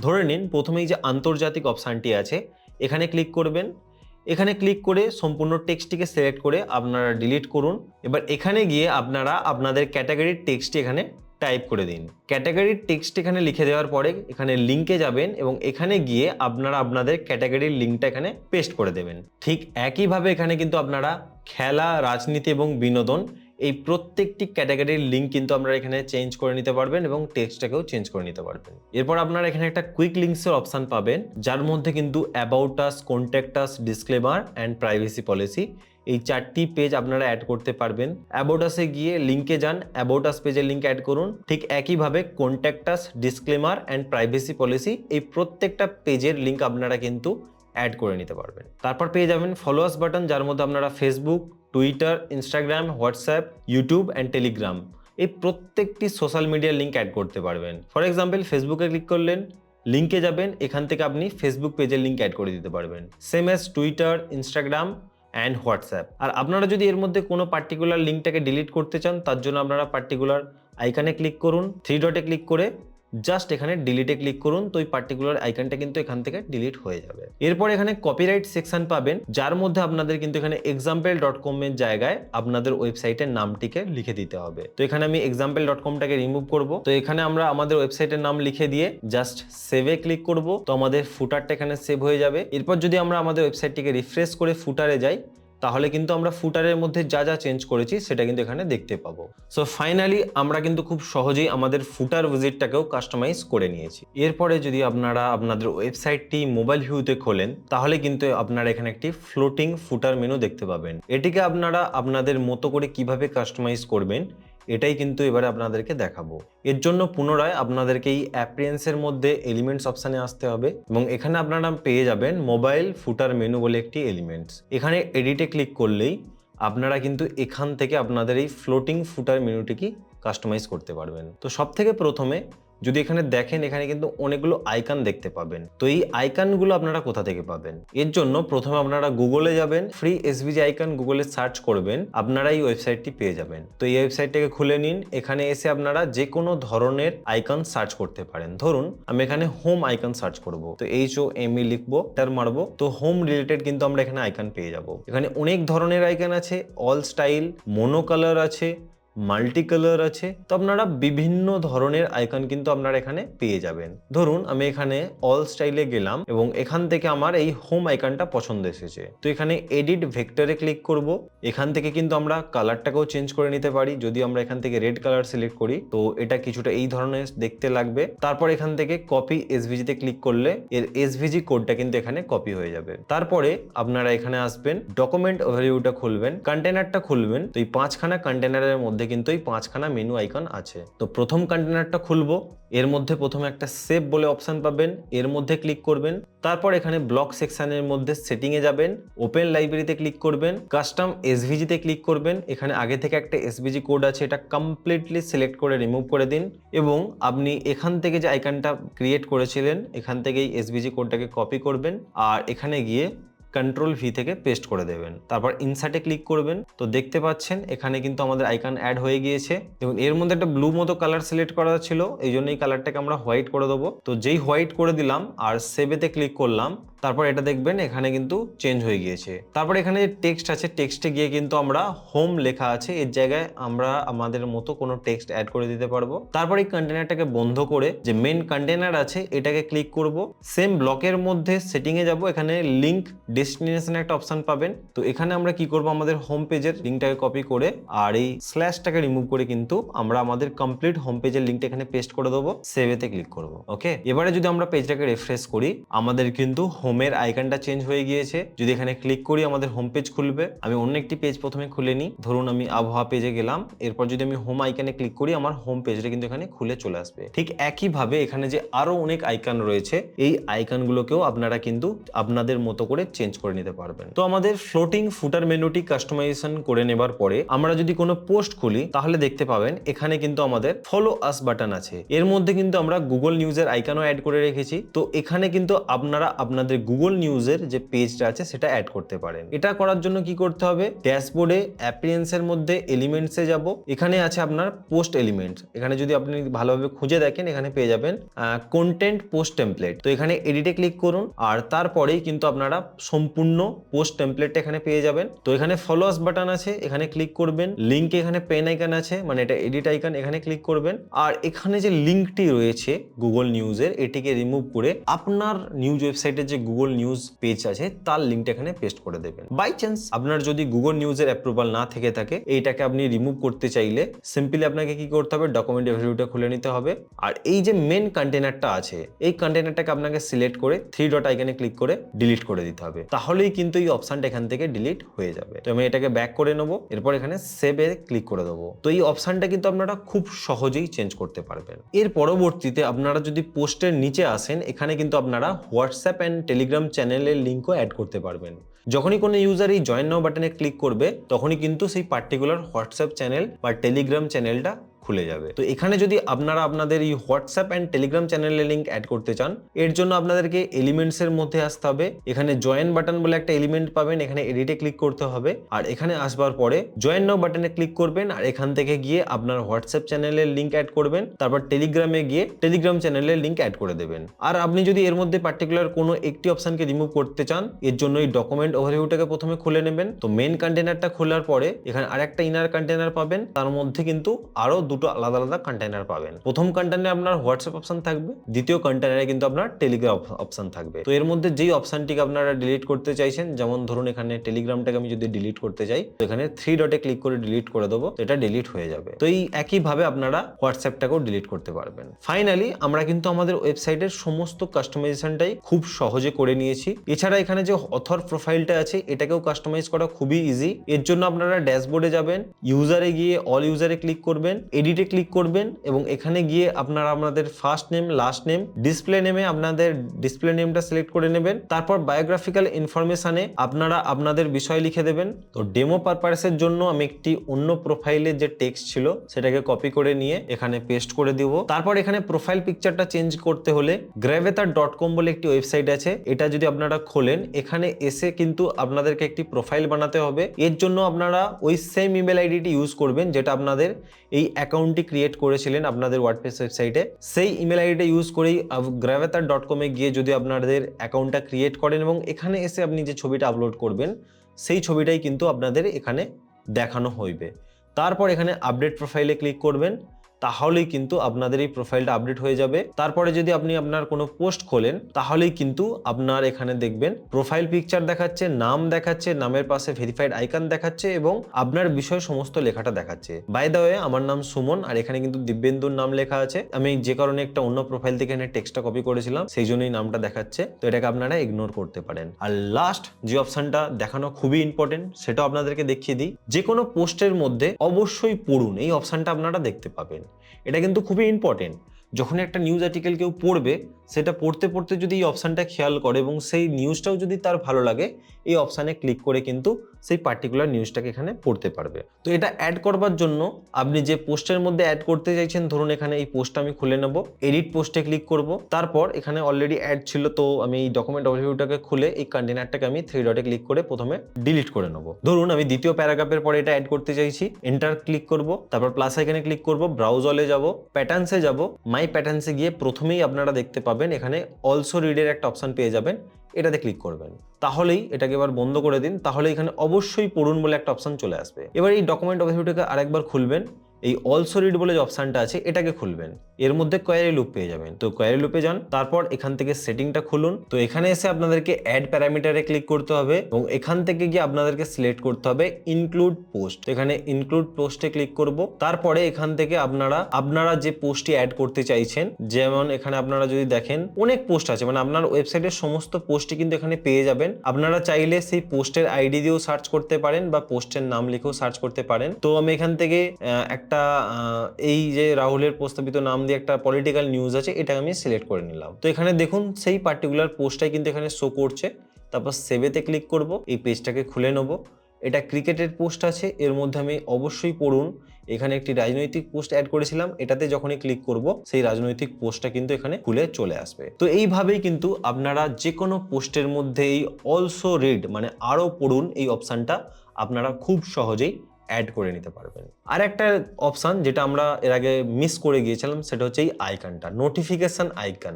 ধরে নিন প্রথমেই যে আন্তর্জাতিক অপশানটি আছে এখানে ক্লিক করবেন। এখানে ক্লিক করে সম্পূর্ণ টেক্সটটিকে সিলেক্ট করে আপনারা ডিলিট করুন। এবার এখানে গিয়ে আপনারা আপনাদের ক্যাটাগরির টেক্সটটি এখানে টাইপ করে দিন। ক্যাটাগরির টেক্সট এখানে লিখে দেওয়ার পরে এখানে লিঙ্কে যাবেন এবং এখানে গিয়ে আপনারা আপনাদের ক্যাটাগরির লিঙ্কটা এখানে পেস্ট করে দেবেন। ঠিক একইভাবে এখানে কিন্তু আপনারা খেলা, রাজনীতি এবং বিনোদন এই প্রত্যেকটি ক্যাটাগরির লিঙ্ক কিন্তু আপনারা এখানে চেঞ্জ করে নিতে পারবেন এবং টেক্সটটাকেও চেঞ্জ করে নিতে পারবেন। এরপর আপনারা এখানে একটা কুইক লিঙ্কসের অপশান পাবেন, যার মধ্যে কিন্তু about us, contact us, disclaimer and privacy policy এই 4টি পেজ আপনারা অ্যাড করতে পারবেন। অ্যাবাউট আসে গিয়ে লিঙ্কে যান, অ্যাবাউট আস পেজের লিঙ্ক অ্যাড করুন। ঠিক একইভাবে contact us, disclaimer and privacy policy এই প্রত্যেকটা পেজের লিঙ্ক আপনারা কিন্তু অ্যাড করে নিতে পারবেন। তারপর পেয়ে যাবেন ফলো আস বাটন, যার মধ্যে আপনারা Facebook, Twitter, Instagram, WhatsApp, YouTube and Telegram এই প্রত্যেকটি সোশ্যাল মিডিয়ার লিঙ্ক অ্যাড করতে পারবেন। ফর এক্সাম্পল ফেসবুকে ক্লিক করলেন, লিঙ্কে যাবেন, এখান থেকে আপনি ফেসবুক পেজের লিঙ্ক অ্যাড করে দিতে পারবেন। Same as Twitter, Instagram and WhatsApp. আর আপনারা যদি এর মধ্যে কোনো পার্টিকুলার লিঙ্কটাকে ডিলিট করতে চান তার জন্য আপনারা পার্টিকুলার আইকনে ক্লিক করুন, 3 ডটে ক্লিক করে জাস্ট এখানে ডিলিটে ক্লিক করুন। তো ওই পার্টিকুলার আইকনটা কিন্তু এখান থেকে ডিলিট হয়ে যাবে। এরপর এখানে কপিরাইট সেকশন পাবেন, যার মধ্যে আপনাদের কিন্তু এখানে example.com এর জায়গায় আপনাদের ওয়েবসাইটের নামটিকে লিখে দিতে হবে। তো এখানে আমি example.com-টাকে রিমুভ করব। তো এখানে আমরা আমাদের ওয়েবসাইটের নাম লিখে দিয়ে জাস্ট সেভে ক্লিক করব। তো আমাদের ফুটারটা এখানে সেভ হয়ে যাবে। এরপর যদি আমরা আমাদের ওয়েবসাইটটিকে রিফ্রেশ করে ফুটারে যাই তাহলে কিন্তু আমরা ফুটারের মধ্যে যা যা চেঞ্জ করেছি সেটা কিন্তু এখানে দেখতে পাবো। সো ফাইনালি আমরা কিন্তু খুব সহজেই আমাদের ফুটার ভিজিটটাকেও কাস্টমাইজ করে নিয়েছি। এরপরে যদি আপনারা আপনাদের ওয়েবসাইটটি মোবাইল ভিউতে খোলেন তাহলে কিন্তু আপনারা এখানে একটি ফ্লোটিং ফুটার মেনু দেখতে পাবেন। এটিকে আপনারা আপনাদের মতো করে কিভাবে কাস্টমাইজ করবেন এটাই কিন্তু এবারে আপনাদেরকে দেখাবো। এর জন্য পুনরায় আপনাদেরকে এই অ্যাপিয়ারেন্সের মধ্যে এলিমেন্টস অপশানে আসতে হবে এবং এখানে আপনারা পেয়ে যাবেন মোবাইল ফুটার মেনু বলে একটি এলিমেন্টস। এখানে এডিটে ক্লিক করলেই আপনারা কিন্তু এখান থেকে আপনাদের এই ফ্লোটিং ফুটার মেনুটিকে কাস্টমাইজ করতে পারবেন। তো সব থেকে প্রথমে যদি এখানে দেখেন, এখানে কিন্তু অনেকগুলো আইকন দেখতে পাবেন। তো এই আইকনগুলো আপনারা কোথা থেকে পাবেন? এর জন্য প্রথমে আপনারা গুগলে যাবেন, ফ্রি এসভিজি আইকন গুগলে সার্চ করবেন, আপনারা এই ওয়েবসাইটটি পেয়ে যাবেন। তো এই ওয়েবসাইটটাকে খুলে নিন। এখানে এসে আপনারা যে কোনো ধরনের আইকন সার্চ করতে পারেন। ধরুন আমি এখানে হোম আইকন সার্চ করব, তো HOME লিখবো, এন্টার মারবো, তো হোম রিলেটেড কিন্তু আমরা এখানে আইকন পেয়ে যাব। এখানে অনেক ধরনের আইকন আছে, অল স্টাইল, মোনো কালার আছে, মাল্টি কালার আছে। তো আপনারা বিভিন্ন ধরনের আইকন কিন্তু আপনারা এখানে পেয়ে যাবেন। ধরুন আমি এখানে অল স্টাইলে গেলাম এবং এখান থেকে আমার এই হোম আইকনটা পছন্দ এসেছে। তো এখানে এডিট ভেক্টরে ক্লিক করব। এখান থেকে কিন্তু আমরা কালারটাকেও চেঞ্জ করে নিতে পারি। যদি আমরা এখান থেকে রেড কালার সিলেক্ট করি তো এটা কিছুটা এই ধরনের দেখতে লাগবে। তারপর এখান থেকে কপি এসভিজি তে ক্লিক করলে এর এসভিজি কোডটা কিন্তু এখানে কপি হয়ে যাবে। তারপরে আপনারা এখানে আসবেন, ডকুমেন্ট ওভারভিউটা খুলবেন, কন্টেনারটা খুলবেন। তো এই 5খানা কন্টেনারের মধ্যে কিন্তু এই 5খানা মেনু আইকন আছে। তো প্রথম কন্টেনারটা খুলবো, এর মধ্যে প্রথমে একটা সেভ বলে অপশন পাবেন, এর মধ্যে ক্লিক করবেন। তারপর এখানে ব্লক সেকশনের মধ্যে সেটিং এ যাবেন, ওপেন লাইব্রেরিতে ক্লিক করবেন, কাস্টম এসভিজি তে ক্লিক করবেন। এখানে আগে থেকে একটা এসভিজি কোড আছে, এটা কমপ্লিটলি সিলেক্ট করে রিমুভ করে দিন এবং আপনি এখান থেকে যে আইকনটা ক্রিয়েট করেছিলেন এখান থেকে এই এসভিজি কোডটাকে কপি করবেন আর এখানে গিয়ে কন্ট্রোল ভি থেকে পেস্ট করে দেবেন। তারপর ইনসার্টে ক্লিক করবেন। তো দেখতে পাচ্ছেন এখানে কিন্তু আমাদের আইকন অ্যাড হয়ে গিয়েছে এবং এর মধ্যে একটা ব্লু মতো কালার সিলেক্ট করা ছিল, এই জন্য এই কালারটাকে আমরা হোয়াইট করে দেবো। তো যেই হোয়াইট করে দিলাম আর সেভেতে ক্লিক করলাম, তারপর এটা দেখবেন এখানে কিন্তু চেঞ্জ হয়ে গিয়েছে। তারপর এখানে যে টেক্সট আছে, টেক্সটে গিয়ে কিন্তু আমরা হোম লেখা আছে, এর জায়গায় আমরা আমাদের মতো কোনো টেক্সট অ্যাড করে দিতে পারবো। তারপর এই কন্টেনারটাকে বন্ধ করে যে মেন কন্টেনার আছে এটাকে ক্লিক করব। সেম ব্লকের মধ্যে সেটিং এ যাব, এখানে লিংক ডেস্টিনেশন একটা অপশন পাবেন। তো এখানে আমরা কি করব, আমাদের হোম পেজের লিঙ্কটাকে কপি করে আর এই স্ল্যাশটাকে রিমুভ করে কিন্তু আমরা আমাদের কমপ্লিট হোম পেজের লিঙ্কটা এখানে পেস্ট করে দেবো, সেভেতে ক্লিক করব। ওকে, এবারে যদি আমরা পেজটাকে রিফ্রেশ করি আমাদের কিন্তু হোমের আইকনটা চেঞ্জ হয়ে গিয়েছে। যদি এখানে ক্লিক করি আমাদের হোম পেজ খুলবে। আমি অন্য একটি পেজ প্রথমে খুলে নিই, ধরুন আমি আবহাওয়া পেজে গেলাম, এরপর যদি আমি হোম আইকনে ক্লিক করি আমার হোম পেজটা কিন্তু এখানে খুলে চলে আসবে। ঠিক একইভাবে এখানে যে আরো অনেক আইকন রয়েছে এই আইকনগুলোকেও আপনারা কিন্তু আপনাদের মতো করে চেঞ্জ করে নিতে পারবেন। তো আমাদের ফ্লোটিং ফুটার মেনুটি কাস্টমাইজেশন করে নেবার পরে আমরা যদি কোনো পোস্ট খুলি তাহলে দেখতে পাবেন এখানে কিন্তু আমাদের ফলো আস বাটন আছে। এর মধ্যে কিন্তু আমরা গুগল নিউজের আইকনও অ্যাড করে রেখেছি। তো এখানে কিন্তু আপনারা আপনাদের গুগল নিউজের যে পেজটা আছে সেটা অ্যাড করতে পারেন। এটা করার জন্য কি করতে হবে, ড্যাশবোর্ডে অ্যাপিয়ারেন্সের মধ্যে এলিমেন্টসে যাব, এখানে আছে আপনার পোস্ট এলিমেন্টস। এখানে যদি আপনি ভালোভাবে খুঁজে দেখেন এখানে পেয়ে যাবেন কন্টেন্ট পোস্ট টেমপ্লেট। তো এখানে এডিটে ক্লিক করুন আর তারপরেই কিন্তু আপনারা সম্পূর্ণ পোস্ট টেমপ্লেটটা এখানে পেয়ে যাবেন। তো এখানে ফলো আস বাটন আছে, এখানে ক্লিক করবেন। লিঙ্কে এখানে পেন আইকন আছে, মানে এটা এডিট আইকন, এখানে ক্লিক করবেন। আর এখানে যে লিঙ্কটি রয়েছে গুগল নিউজের এটিকে রিমুভ করে আপনার নিউজ ওয়েবসাইটের যে গুগল নিউজ পেজ আছে তার লিঙ্কটা এখানে পেস্ট করে দেবেন। বাই চান্স আপনার যদি গুগল নিউজের অ্যাপ্রুভাল না থেকে থাকে, এইটাকে আপনি রিমুভ করতে চাইলে সিম্পলি আপনাকে কি করতে হবে, ডকুমেন্ট ওভারভিউটা খুলে নিতে হবে আর এই যে মেন কন্টেনারটা আছে এই কন্টেনারটাকে আপনাকে সিলেক্ট করে 3 ডট আইকনে ক্লিক করে ডিলিট করে দিতে হবে। তাহলেই কিন্তু এই অপশনটা এখান থেকে ডিলিট হয়ে যাবে। তো আমি এটাকে ব্যাক করে নেবো, এরপর এখানে সেভে ক্লিক করে দেবো। তো এই অপশনটা কিন্তু আপনারা খুব সহজেই চেঞ্জ করতে পারবেন। এর পরবর্তীতে আপনারা যদি পোস্টের নিচে আসেন এখানে কিন্তু আপনারা হোয়াটসঅ্যাপ অ্যান্ড টেলিগ্রাম চ্যানেলের লিঙ্কও অ্যাড করতে পারবেন। যখনই কোনো ইউজার এই জয়েন নাও বাটনে ক্লিক করবে তখনই কিন্তু সেই পার্টিকুলার হোয়াটসঅ্যাপ চ্যানেল বা টেলিগ্রাম চ্যানেলটা খুলে যাবে। তো এখানে যদি আপনারা আপনাদের এই হোয়াটসঅ্যাপ অ্যান্ড টেলিগ্রাম চ্যানেলের লিঙ্ক অ্যাড করতে চান এর জন্য আপনাদেরকে এলিমেন্টসের মধ্যে আসতে হবে। এখানে জয়েন বাটন বলে একটা এলিমেন্ট পাবেন, এখানে এডিটে ক্লিক করতে হবে আর এখানে আসবার পরে জয়েন নাও বাটনে ক্লিক করবেন আর এখান থেকে গিয়ে আপনার হোয়াটসঅ্যাপ চ্যানেলের লিঙ্ক অ্যাড করবেন। তারপর টেলিগ্রামে গিয়ে টেলিগ্রাম চ্যানেলের লিঙ্ক অ্যাড করে দেবেন। আর আপনি যদি এর মধ্যে পার্টিকুলার কোনো একটি অপশনকে রিমুভ করতে চান এর জন্য এই ডকুমেন্ট ওভারভিউটাকে প্রথমে খুলে নেবেন। তো মেন কন্টেনারটা খোলার পরে এখানে আরেকটা ইনার কন্টেনার পাবেন, তার মধ্যে কিন্তু আরো দুটো আলাদা আলাদা কন্টেনার পাবেন। প্রথম কন্টেনারে আপনার হোয়াটসঅ্যাপ অপশন থাকবে, দ্বিতীয় কন্টেনারে কিন্তু আপনার টেলিগ্রাম অপশন থাকবে। তো এর মধ্যে যেই অপশনটিকে আপনারা ডিলিট করতে চাইছেন, যেমন ধরুন এখানে টেলিগ্রামটাকে আমি যদি ডিলিট করতে চাই, তো এখানে 3 ডটে ক্লিক করে ডিলিট করে দেবো, তো এটা ডিলিট হয়ে যাবে। তো এই একইভাবে আপনারা হোয়াটসঅ্যাপটাকেও ডিলিট করতে পারবেন। ফাইনালি আমরা কিন্তু আমাদের ওয়েবসাইটের সমস্ত কাস্টমাইজেশনটাই খুব সহজে করে নিয়েছি। এছাড়া এখানে যে অথর প্রোফাইলটা আছে এটাকেও কাস্টমাইজ করা খুবই ইজি। এর জন্য আপনারা ড্যাশবোর্ডে যাবেন, ইউজারে গিয়ে অল ইউজারে ক্লিক করবেন, এডিটে ক্লিক করবেন এবং এখানে গিয়ে আপনারা আপনাদের first name, last name, display নেমে আপনাদের ডিসপ্লে নেমটা সিলেক্ট করে নেবেন। তারপর বায়োগ্রাফিক্যাল ইনফরমেশনে আপনারা আপনাদের বিষয় লিখে দেবেন। তো ডেমো পারপাসের জন্য আমি একটি অন্য প্রোফাইলের যে টেক্সট ছিল সেটাকে কপি করে নিয়ে এখানে পেস্ট করে দিব। তারপর এখানে প্রোফাইল পিকচারটা চেঞ্জ করতে হলে gravatar.com বলে একটি ওয়েবসাইট আছে, এটা যদি আপনারা খোলেন এখানে এসে কিন্তু আপনাদেরকে একটি প্রোফাইল বানাতে হবে। এর জন্য আপনারা ওই সেম ইমেল আইডিটি ইউজ করবেন যেটা আপনাদের এই অ্যাকাউন্টটি ক্রিয়েট করেছিলেন আপনাদের ওয়ার্ডপ্রেস ওয়েবসাইটে। সেই ইমেল আইডিটা ইউজ করেই gravatar.com এ গিয়ে যদি আপনাদের অ্যাকাউন্টটা ক্রিয়েট করেন এবং এখানে এসে আপনি যে ছবিটা আপলোড করবেন সেই ছবিটাই কিন্তু আপনাদের এখানে দেখানো হইবে। তারপর এখানে আপডেট প্রোফাইলে ক্লিক করবেন, তাহলেই কিন্তু আপনাদের এই প্রোফাইলটা আপডেট হয়ে যাবে। তারপরে যদি আপনি আপনার কোনো পোস্ট খোলেন তাহলেই কিন্তু আপনার এখানে দেখবেন প্রোফাইল পিকচার দেখাচ্ছে, নাম দেখাচ্ছে, নামের পাশে ভেরিফাইড আইকন দেখাচ্ছে এবং আপনার বিষয় সমস্ত লেখাটা দেখাচ্ছে। বাই দ্য ওয়ে আমার নাম সুমন আর এখানে কিন্তু দিব্যেন্দুর নাম লেখা আছে। আমি যে কারণে একটা অন্য প্রোফাইল থেকে এখানে টেক্সটটা কপি করেছিলাম সেই জন্যই নামটা দেখাচ্ছে, তো এটাকে আপনারা ইগনোর করতে পারেন। আর লাস্ট যে অপশনটা দেখানো খুবই ইম্পর্টেন্ট সেটা আপনাদেরকে দেখিয়ে দিই। যে কোনো পোস্টের মধ্যে অবশ্যই পড়ুন এই অপশনটা আপনারা দেখতে পাবেন। এটা কিন্তু খুবই ইম্পর্টেন্ট। যখন একটা নিউজ আর্টিকেল কেউ পড়বে সেটা পড়তে পড়তে যদি এই অপশানটা খেয়াল করে এবং সেই নিউজটাও যদি তার ভালো লাগে এই অপশানে ক্লিক করে কিন্তু সেই পার্টিকুলার নিউজটাকে এখানে পড়তে পারবে। তো এটা অ্যাড করবার জন্য আপনি যে পোস্টের মধ্যে অ্যাড করতে চাইছেন, ধরুন এখানে এই পোস্টটা আমি খুলে নেব, এডিট পোস্টে ক্লিক করব। তারপর এখানে অলরেডি অ্যাড ছিল, তো আমি এই ডকুমেন্ট ওভারভিউটাকে খুলে এই কন্টেনারটাকে আমি 3 ডটে ক্লিক করে প্রথমে ডিলিট করে নেব। ধরুন আমি দ্বিতীয় প্যারাগ্রাফের পরে এটা অ্যাড করতে চাইছি, এন্টার ক্লিক করব, তারপর প্লাস আইকনে ক্লিক করব, ব্রাউজ অলে যাব, প্যাটার্নসে যাব, মাই প্যাটার্নসে গিয়ে প্রথমেই আপনারা দেখতে পাবেন এখানে অলসো রিডের একটা অপশন পেয়ে যাবেন, এটাতে ক্লিক করবেন। তাহলেই এটাকে এবার বন্ধ করে দিন, তাহলে এখানে অবশ্যই পড়ুন বলে একটা অপশন চলে আসবে। এবার এই ডকুমেন্ট ওভারভিউটাকে আরেকবার খুলবেন, এই অলসো রিড বলে যে অপশনটা আছে এটাকে খুলবেন, এর মধ্যে কোয়ারি লুপ পেয়ে যাবেন। তো কোয়ারি লুপে যান, তারপর এখান থেকে সেটিংটা খুলুন। তো এখানে এসে আপনাদেরকে অ্যাড প্যারামিটারে ক্লিক করতে হবে এবং এখান থেকে গিয়ে আপনাদেরকে সিলেক্ট করতে হবে ইনক্লুড পোস্ট। এখানে ইনক্লুড পোস্টে ক্লিক করব। তারপরে এখান থেকে আপনারা যে পোস্টটি অ্যাড করতে চাইছেন, যেমন এখানে আপনারা যদি দেখেন অনেক পোস্ট আছে, মানে আপনার ওয়েবসাইটের সমস্ত পোস্টই কিন্তু এখানে পেয়ে যাবেন। আপনারা চাইলে সেই পোস্টের আইডি দিয়েও সার্চ করতে পারেন বা পোস্টের নাম লিখেও সার্চ করতে পারেন। তো আমি এখান থেকে এই যে রাহুলের প্রস্তাবিত নাম দিয়ে একটা পলিটিক্যাল নিউজ আছে এটা আমি সিলেক্ট করে নিলাম। তো এখানে দেখুন সেই পার্টিকুলার পোস্টটাই কিন্তু এখানে শো করছে। তারপর সেভেতে ক্লিক করব, এই পেজটাকে খুলে নেব। এটা ক্রিকেটের পোস্ট আছে, এর মধ্যে আমি অবশ্যই পড়ুন এখানে একটি রাজনৈতিক পোস্ট অ্যাড করেছিলাম, এটাতে যখনই ক্লিক করব সেই রাজনৈতিক পোস্টটা কিন্তু এখানে খুলে চলে আসবে। তো এইভাবেই কিন্তু আপনারা যে কোনো পোস্টের মধ্যে এই অলসো রিড মানে আরও পড়ুন এই অপশানটা আপনারা খুব সহজেই অ্যাড করে নিতে পারবেন। আর একটা অপশান যেটা আমরা এর আগে মিস করে গিয়েছিলাম সেটা হচ্ছে এই আইকনটা, নোটিফিকেশন আইকন।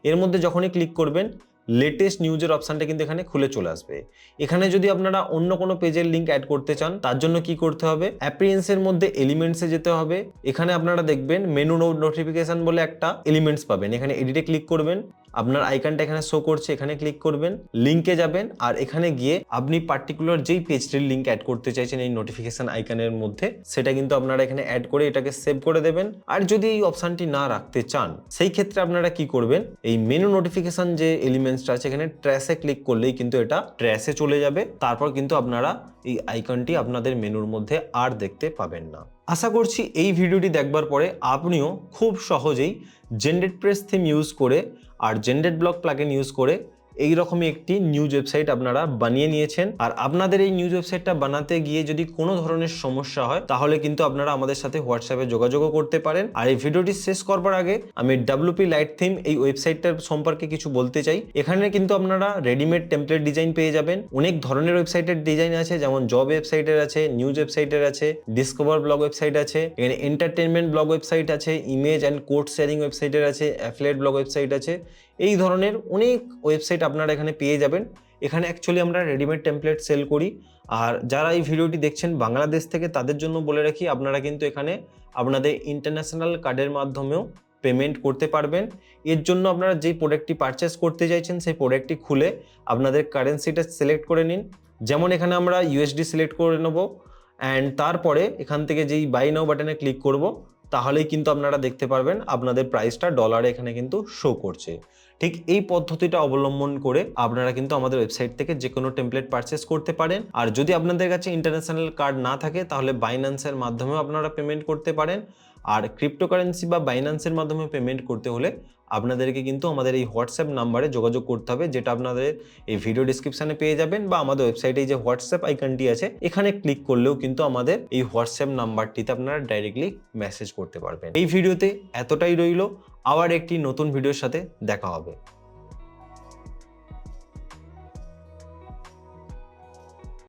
এর মধ্যে যখনই ক্লিক করবেন লেটেস্ট নিউজের অপশানটা কিন্তু এখানে খুলে চলে আসবে। এখানে যদি আপনারা অন্য কোনো পেজের লিঙ্ক অ্যাড করতে চান তার জন্য কি করতে হবে, অ্যাপিয়ারেন্সের মধ্যে এলিমেন্টসে যেতে হবে। এখানে আপনারা দেখবেন মেনু নোটিফিকেশন বলে একটা এলিমেন্টস পাবেন, এখানে এডিটে ক্লিক করবেন, আপনার আইকনটা এখানে শো করছে, এখানে ক্লিক করবেন, লিঙ্কে যাবেন আর এখানে গিয়ে আপনি পার্টিকুলার যেই পেজটির লিঙ্ক অ্যাড করতে চাইছেন এই নোটিফিকেশন আইকনের মধ্যে সেটা কিন্তু আপনারা এখানে অ্যাড করে এটাকে সেভ করে দেবেন। আর যদি এই অপশানটি না রাখতে চান সেই ক্ষেত্রে আপনারা কি করবেন, এই মেনু নোটিফিকেশন যে এলিমেন্টসটা আছে এখানে ট্র্যাশে ক্লিক করলেই কিন্তু এটা ট্র্যাশে চলে যাবে। তারপর কিন্তু আপনারা এই আইকনটি আপনাদের মেনুর মধ্যে আর দেখতে পাবেন না। আশা করছি এই ভিডিওটি দেখবার পরে আপনিও খুব সহজেই জেনারেট প্রেস থিম ইউজ করে আর জেনারেট ব্লক প্লাগইন ইউজ করে এইরকমই একটি নিউজ ওয়েবসাইট আপনারা বানিয়ে নিয়েছেন। আর আপনাদের এই নিউজ ওয়েবসাইটটা বানাতে গিয়ে যদি কোনো ধরনের সমস্যা হয় তাহলে কিন্তু আপনারা আমাদের সাথে হোয়াটসঅ্যাপে যোগাযোগও করতে পারেন। আর এই ভিডিওটি শেষ করবার আগে আমি WP লাইট থিম এই ওয়েবসাইটটার সম্পর্কে কিছু বলতে চাই। এখানে কিন্তু আপনারা রেডিমেড টেমপ্লেট ডিজাইন পেয়ে যাবেন। অনেক ধরনের ওয়েবসাইটের ডিজাইন আছে, যেমন জব ওয়েবসাইটের আছে, নিউজ ওয়েবসাইটের আছে, ডিসকভার ব্লগ ওয়েবসাইট আছে, এখানে এন্টারটেনমেন্ট ব্লগ ওয়েবসাইট আছে, ইমেজ অ্যান্ড কোড শেয়ারিং ওয়েবসাইটের আছে, অ্যাফিলিয়েট ব্লগ ওয়েবসাইট আছে। এই ধরনের অনেক ওয়েবসাইট আপনারা এখানে পেয়ে যাবেন। এখানে অ্যাকচুয়ালি আমরা রেডিমেড টেমপ্লেট সেল করি। আর যারা এই ভিডিওটি দেখছেন বাংলাদেশ থেকে তাদের জন্য বলে রাখি, আপনারা কিন্তু এখানে আপনাদের ইন্টারন্যাশনাল কার্ডের মাধ্যমেও পেমেন্ট করতে পারবেন। এর জন্য আপনারা যেই প্রোডাক্টটি পারচেস করতে চাইছেন সেই প্রোডাক্টটি খুলে আপনাদের কারেন্সিটা সিলেক্ট করে নিন। যেমন এখানে আমরা ইউএসডি সিলেক্ট করে নেব অ্যান্ড তারপরে এখান থেকে যেই বাই নাও বাটনে ক্লিক করব, তাহলেই কিন্তু আপনারা দেখতে পারবেন আপনাদের প্রাইসটা ডলারে এখানে কিন্তু শো করছে। ঠিক এই পদ্ধতিটা অবলম্বন করে আপনারা কিন্তু আমাদের ওয়েবসাইট থেকে যে কোনো টেমপ্লেট পারচেস করতে পারেন। আর যদি আপনাদের কাছে ইন্টারন্যাশনাল কার্ড না থাকে তাহলে বাইন্যান্সের মাধ্যমেও আপনারা পেমেন্ট করতে পারেন। আর ক্রিপ্টোকারেন্সি বা বাইন্যান্সের মাধ্যমে পেমেন্ট করতে হলে আপনাদেরকে কিন্তু আমাদের এই হোয়াটসঅ্যাপ নাম্বারে যোগাযোগ করতে হবে, যেটা আপনাদের এই ভিডিও ডিসক্রিপশানে পেয়ে যাবেন, বা আমাদের ওয়েবসাইটে যে হোয়াটসঅ্যাপ আইকনটি আছে এখানে ক্লিক করলেও কিন্তু আমাদের এই হোয়াটসঅ্যাপ নাম্বারটিতে আপনারা ডাইরেক্টলি মেসেজ করতে পারবেন। এই ভিডিওতে এতটাই রইল, আবার একটি নতুন ভিডিওর সাথে দেখা হবে।